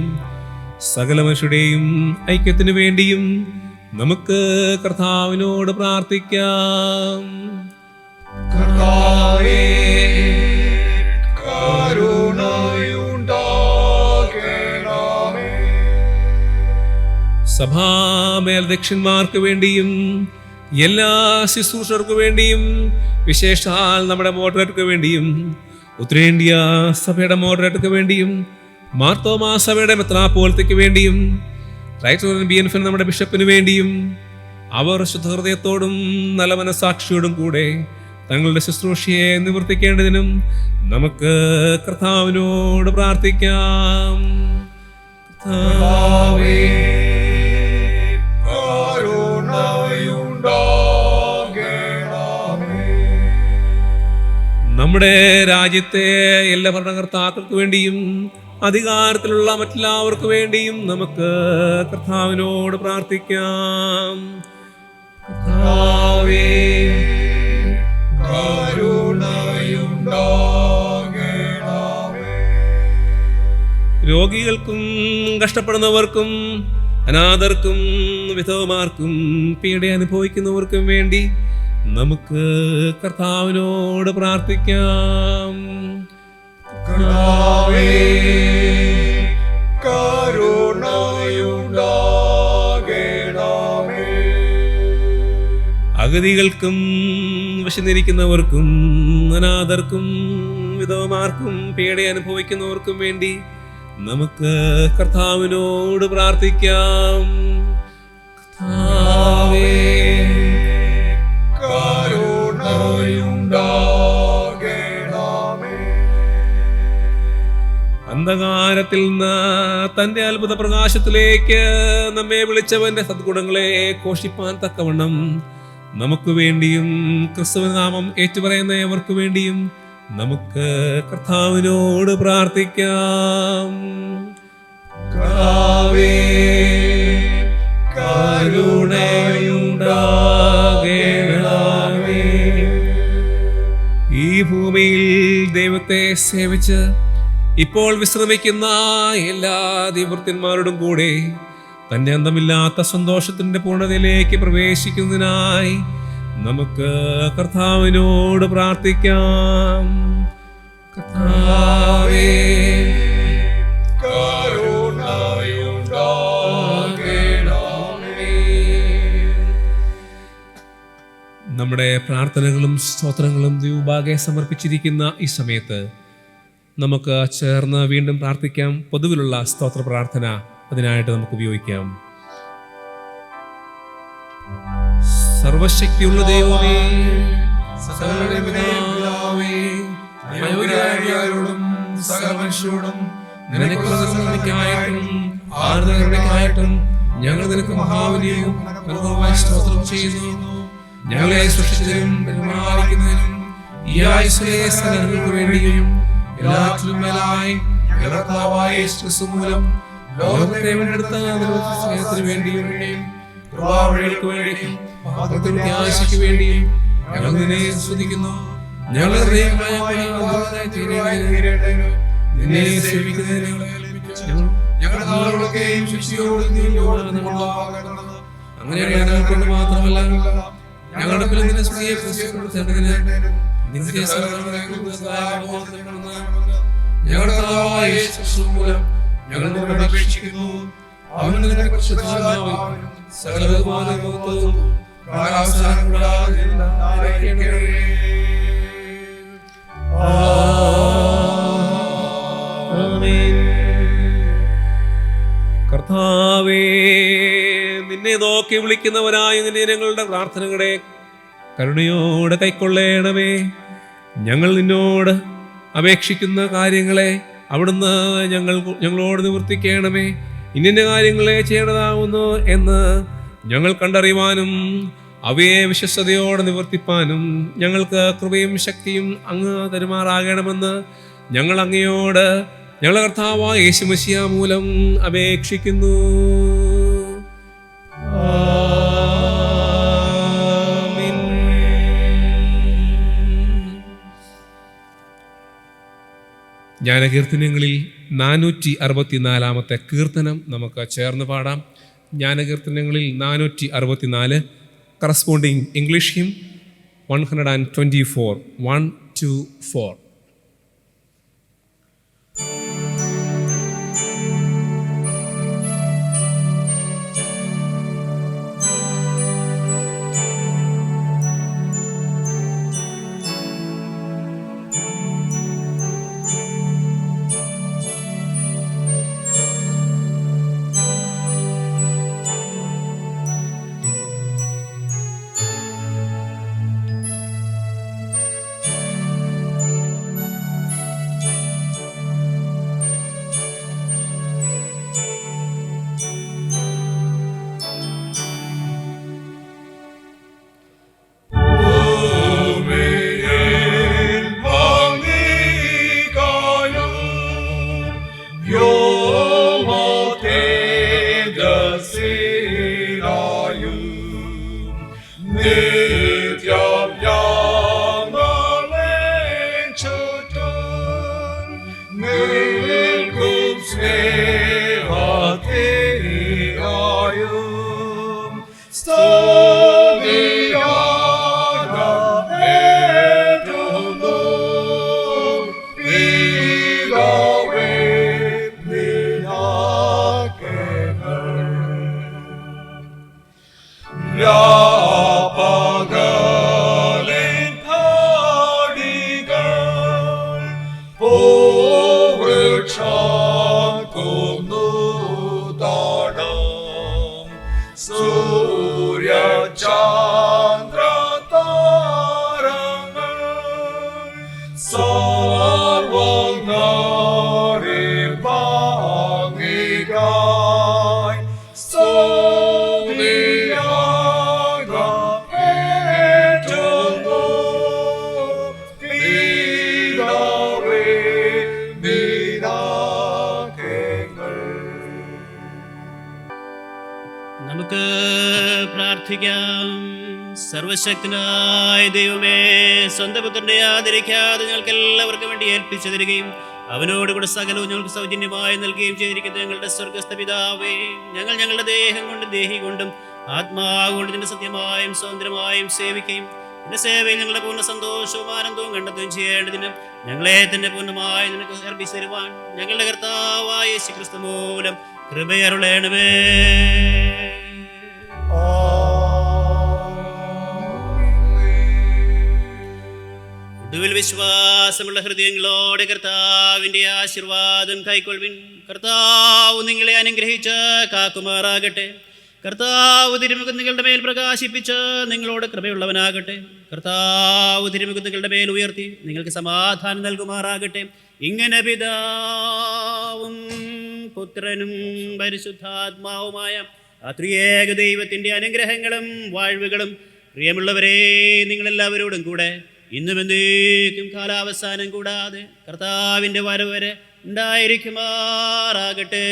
സകല മനുഷ്യരുടെയും ഐക്യത്തിനു വേണ്ടിയും നമുക്ക് കർത്താവിനോട് പ്രാർത്ഥിക്കാം. കർത്താവേ, കരുണയുണ്ടാകണമേ. സഭാമേൽദക്ഷന്മാർക്ക് വേണ്ടിയും എല്ലാ ശുശ്രൂഷകർക്ക് വേണ്ടിയും വിശേഷാൽ നമ്മുടെ മോഡറേറ്റർക്ക് വേണ്ടിയും ഉത്തരേന്ത്യ സഭയുടെ മോഡറേറ്റർക്ക് വേണ്ടിയും മാർത്തോമാ സഭയുടെ മെത്രാപ്പോലത്തേക്ക് വേണ്ടിയും റൈറ്റ് ബിയൻഫൻ നമ്മുടെ ബിഷപ്പിന് വേണ്ടിയും അവർ ശുദ്ധഹൃദയത്തോടും നല്ല മനസാക്ഷിയോടും കൂടെ തങ്ങളുടെ ശുശ്രൂഷയെ നിവർത്തിക്കേണ്ടതിനും നമുക്ക് കർത്താവിനോട് പ്രാർത്ഥിക്കാം. കർത്താവേ, കരുണയുണ്ടാകണമേ. നമ്മുടെ രാജ്യത്തെ എല്ലാ ഭരണകർത്താക്കൾക്ക് വേണ്ടിയും അധികാരത്തിലുള്ള മറ്റെല്ലാവർക്കു വേണ്ടിയും നമുക്ക് കർത്താവിനോട് പ്രാർത്ഥിക്കാം. കർത്താവേ, കരുണയുണ്ടാകണമേ. രോഗികൾക്കും കഷ്ടപ്പെടുന്നവർക്കും അനാഥർക്കും വിധവമാർക്കും പീഡ അനുഭവിക്കുന്നവർക്കും വേണ്ടി നമുക്ക് കർത്താവിനോട് പ്രാർത്ഥിക്കാം. കർത്താവേ, കരുണയുണ്ടാകണമേ. അഗതികൾക്കും വിശന്നിരിക്കുന്നവർക്കും അനാഥർക്കും വിധവമാർക്കും പീഡ അനുഭവിക്കുന്നവർക്കും വേണ്ടി നമുക്ക് കർത്താവിനോട് പ്രാർത്ഥിക്കാം. കർത്താവേ, കരുണയുണ്ടാകണമേ. അന്ധകാരത്തിൽ നിന്ന് തന്റെ അത്ഭുത പ്രകാശത്തിലേക്ക് നമ്മെ വിളിച്ചവന്റെ സദ്ഗുണങ്ങളെ ഘോഷിപ്പാൻ തക്കവണ്ണം നമുക്ക് വേണ്ടിയും ക്രിസ്തുവിനാമം ഏറ്റുപറയുന്നവർക്ക് വേണ്ടിയും നമുക്ക് കർത്താവിനോട് പ്രാർത്ഥിക്കാം. കർത്താവേ, കരുണയുണ്ടാകണമേ. ഈ ഭൂമിയിൽ ദൈവത്തെ സേവിച്ച് ഇപ്പോൾ വിശ്രമിക്കുന്ന എല്ലാ ദൈവവൃത്യന്മാരോടും കൂടെ തന്റെ അന്തമില്ലാത്ത സന്തോഷത്തിന്റെ പൂർണ്ണതയിലേക്ക് പ്രവേശിക്കുന്നതിനായി നമുക്ക് കർത്താവിനോട് പ്രാർത്ഥിക്കാം. കർത്താവേ, കരുണയുണ്ടാകണമേ. നമ്മുടെ പ്രാർത്ഥനകളും സ്തോത്രങ്ങളും ദൈവമുമ്പാകെ സമർപ്പിച്ചിരിക്കുന്ന ഈ സമയത്ത് നമുക്ക് ചേർന്ന് വീണ്ടും പ്രാർത്ഥിക്കാം. പൊതുവിലുള്ള സ്തോത്ര പ്രാർത്ഥന അതിനായിട്ട് നമുക്ക് ഉപയോഗിക്കാം. സർവശക്തിയുള്ള ദൈവമേ, സകലരുടെ പിതാവേ, അയോഗ്യരായവരോടും സകല മനുഷ്യരോടും നിനക്കുള്ള നന്മയ്ക്കായിട്ടും ആർദ്രകരുണയ്ക്കായിട്ടും ഞങ്ങൾ നിനക്ക് മഹാവലിയും അനുഭവമായി സ്തോത്രം ചെയ്യുന്നു. ഞങ്ങളെ സൃഷ്ടിച്ചതിനും പരിപാലിക്കുന്നതിനും ഈ ആയുസ്സിലെ സകലങ്ങൾക്ക് വേണ്ടിയും എല്ലാറ്റിലും മേലായി കർത്താവായ യേശുക്രിസ്തു മൂലം ലോകത്തെ വീണ്ടെടുത്ത സ്നേഹത്തിന് വേണ്ടിയും കൃപാവഴികൾക്ക് വേണ്ടിയും ഭക്തരുടെ ആശയ്ക്ക് വേണ്ടിയും ഞങ്ങൾ നിന്നെ സ്തുതിക്കുന്നു. ഞങ്ങളുടെ നിന്നെ സേവിക്കുന്നതിന് ഞങ്ങളുടെ നാളുകളൊക്കെയും ശിക്ഷയോടും നീതിയോടും അങ്ങനെയാണ് ഞങ്ങൾ കൊണ്ട് മാത്രമല്ല ഞങ്ങളുടെ പിന്നിൽ നിന്നെ സ്തുതിപ്പെടുത്തേണ്ടതിന് നിന്റെ ഞങ്ങളുടെ കർത്താവായ യേശുക്രിസ്തു മൂലം ഞങ്ങൾ നിന്നോട് അപേക്ഷിക്കുന്നു. അവൻ നിന്റെ പരിശുദ്ധാത്മാവിൽ സകല ബഹുമാനവും കാലാവസാനം കൂടാതെ നിറയ്ക്കണമേ. ആമേൻ. കർത്താവേ, നിന്നെ നോക്കി വിളിക്കുന്നവരായ നിന്റെ ഞങ്ങളുടെ പ്രാർത്ഥനകളെ കരുണയോടെ കൈക്കൊള്ളണമേ. ഞങ്ങൾ നിന്നോട് അപേക്ഷിക്കുന്ന കാര്യങ്ങളെ അവിടുന്ന് ഞങ്ങളോട് നിവർത്തിക്കണമേ. ഇന്ന കാര്യങ്ങളെ ചെയ്യേണ്ടതാവുന്നു എന്ന് ഞങ്ങൾ കണ്ടറിയുവാനും അവയെ വിശ്വസ്തയോടെ നിവർത്തിപ്പാനും ഞങ്ങൾക്ക് കൃപയും ശക്തിയും അങ്ങ് തരുമാറാകണമെന്ന് ഞങ്ങൾ അങ്ങയോട് ഞങ്ങളുടെ കർത്താവായ യേശുമശിഹാ മൂലം അപേക്ഷിക്കുന്നു. ജ്ഞാനകീർത്തനങ്ങളിൽ 464 കീർത്തനം നമുക്ക് ചേർന്ന് പാടാം. ജ്ഞാനകീർത്തനങ്ങളിൽ 464, കറസ്പോണ്ടിങ് ഇംഗ്ലീഷ് ഹിം 124, 1, 2, 4. നമുക്ക് പ്രാർത്ഥിക്കാം. സർവശക്തനായ ദൈവമേ, സ്വന്തം പുത്രനെ ആദരിക്കാതെ ഞങ്ങൾക്ക് എല്ലാവർക്കും വേണ്ടി ഏൽപ്പിച്ചു തരികയും അവനോടുകൂടെ സകലവും ഞങ്ങൾക്ക് സൗജന്യമായി നൽകുകയും ചെയ്തിരിക്കുന്ന ഞങ്ങളുടെ സ്വർഗസ്ഥ പിതാവേ, ഞങ്ങൾ ഞങ്ങളുടെ ദേഹം കൊണ്ടും ദേഹി കൊണ്ടും ആത്മാവ് കൊണ്ട് നിന്റെ സത്യമായും സ്വതന്ത്രമായും സേവിക്കുകയും നിന്റെ സേവയിൽ ഞങ്ങളുടെ പൂർണ്ണ സന്തോഷവും ആനന്ദവും കണ്ടെത്തുകയും ചെയ്യേണ്ടതിന് ഞങ്ങളെ തന്നെ പൂർണ്ണമായി നിനക്ക് അർപ്പിച്ചു തരുവാൻ ഞങ്ങളുടെ കർത്താവായ യേശുക്രിസ്തു മൂലം കൃപയരുളേണമേ. ഒടുവിൽ വിശ്വാസമുള്ള ഹൃദയങ്ങളോടെ കർത്താവിന്റെ ആശീർവാദം കൈക്കൊള്ളുവിൻ. കർത്താവ് നിങ്ങളെ അനുഗ്രഹിച്ച് കാക്കുമാറാകട്ടെ. കർത്താവ് തിരുമുഖം നിങ്ങളുടെ മേൽ പ്രകാശിപ്പിച്ച് നിങ്ങളോട് കൃപയുള്ളവനാകട്ടെ. കർത്താവ് തിരുമുഖം നിങ്ങളുടെ മേൽ ഉയർത്തി നിങ്ങൾക്ക് സമാധാനം നൽകുമാറാകട്ടെ. ഇങ്ങനെ പിതാവും പുത്രനും പരിശുദ്ധാത്മാവുമായ ത്രിയേക ദൈവത്തിൻ്റെ അനുഗ്രഹങ്ങളും വാഴ്വുകളും പ്രിയമുള്ളവരെ നിങ്ങളെല്ലാവരോടും കൂടെ ഇന്നും എന്നേക്കും കാലാവസാനം കൂടാതെ കർത്താവിൻ്റെ വരവ് വരെ ഉണ്ടായിരിക്കുമാറാകട്ടെ.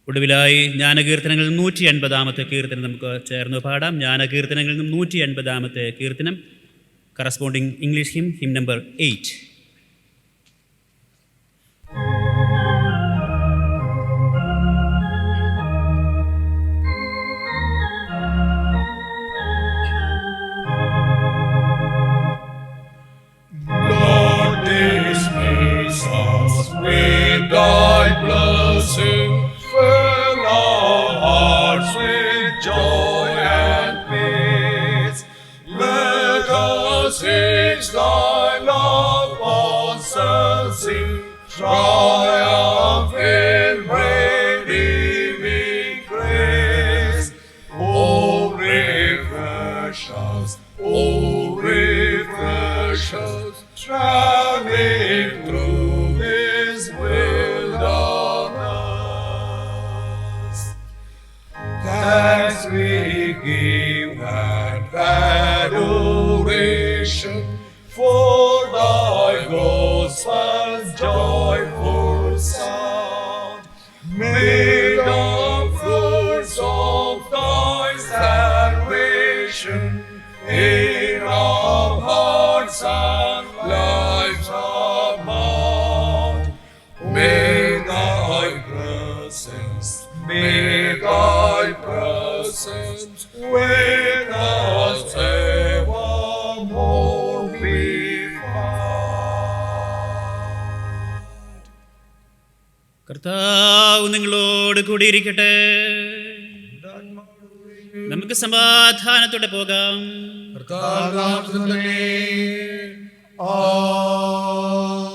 ഒടുവിലായി ജ്ഞാനകീർത്തനങ്ങളിൽ 180 കീർത്തനം നമുക്ക് ചേർന്ന് പാടാം. ജ്ഞാനകീർത്തനങ്ങളിൽ നിന്നും 180 കീർത്തനം, corresponding English him number 8. Fill our hearts with joy and peace. Let us his thy love once sing, triumph in redeeming grace. Oh, refresh us, traveling through this wilderness. Thanks we give and adoration for thy gospel's joyful sound. May the fruits of thy salvation in our hearts and lives abound. May thy presence with us evermore be found. കർത്താവ് നിങ്ങളോട് കൂടിയിരിക്കട്ടെ. നമുക്ക് സമാധാനത്തോടെ പോകാം. കർത്താവ് നാമത്തിൽ തന്നെ. ആമേൻ.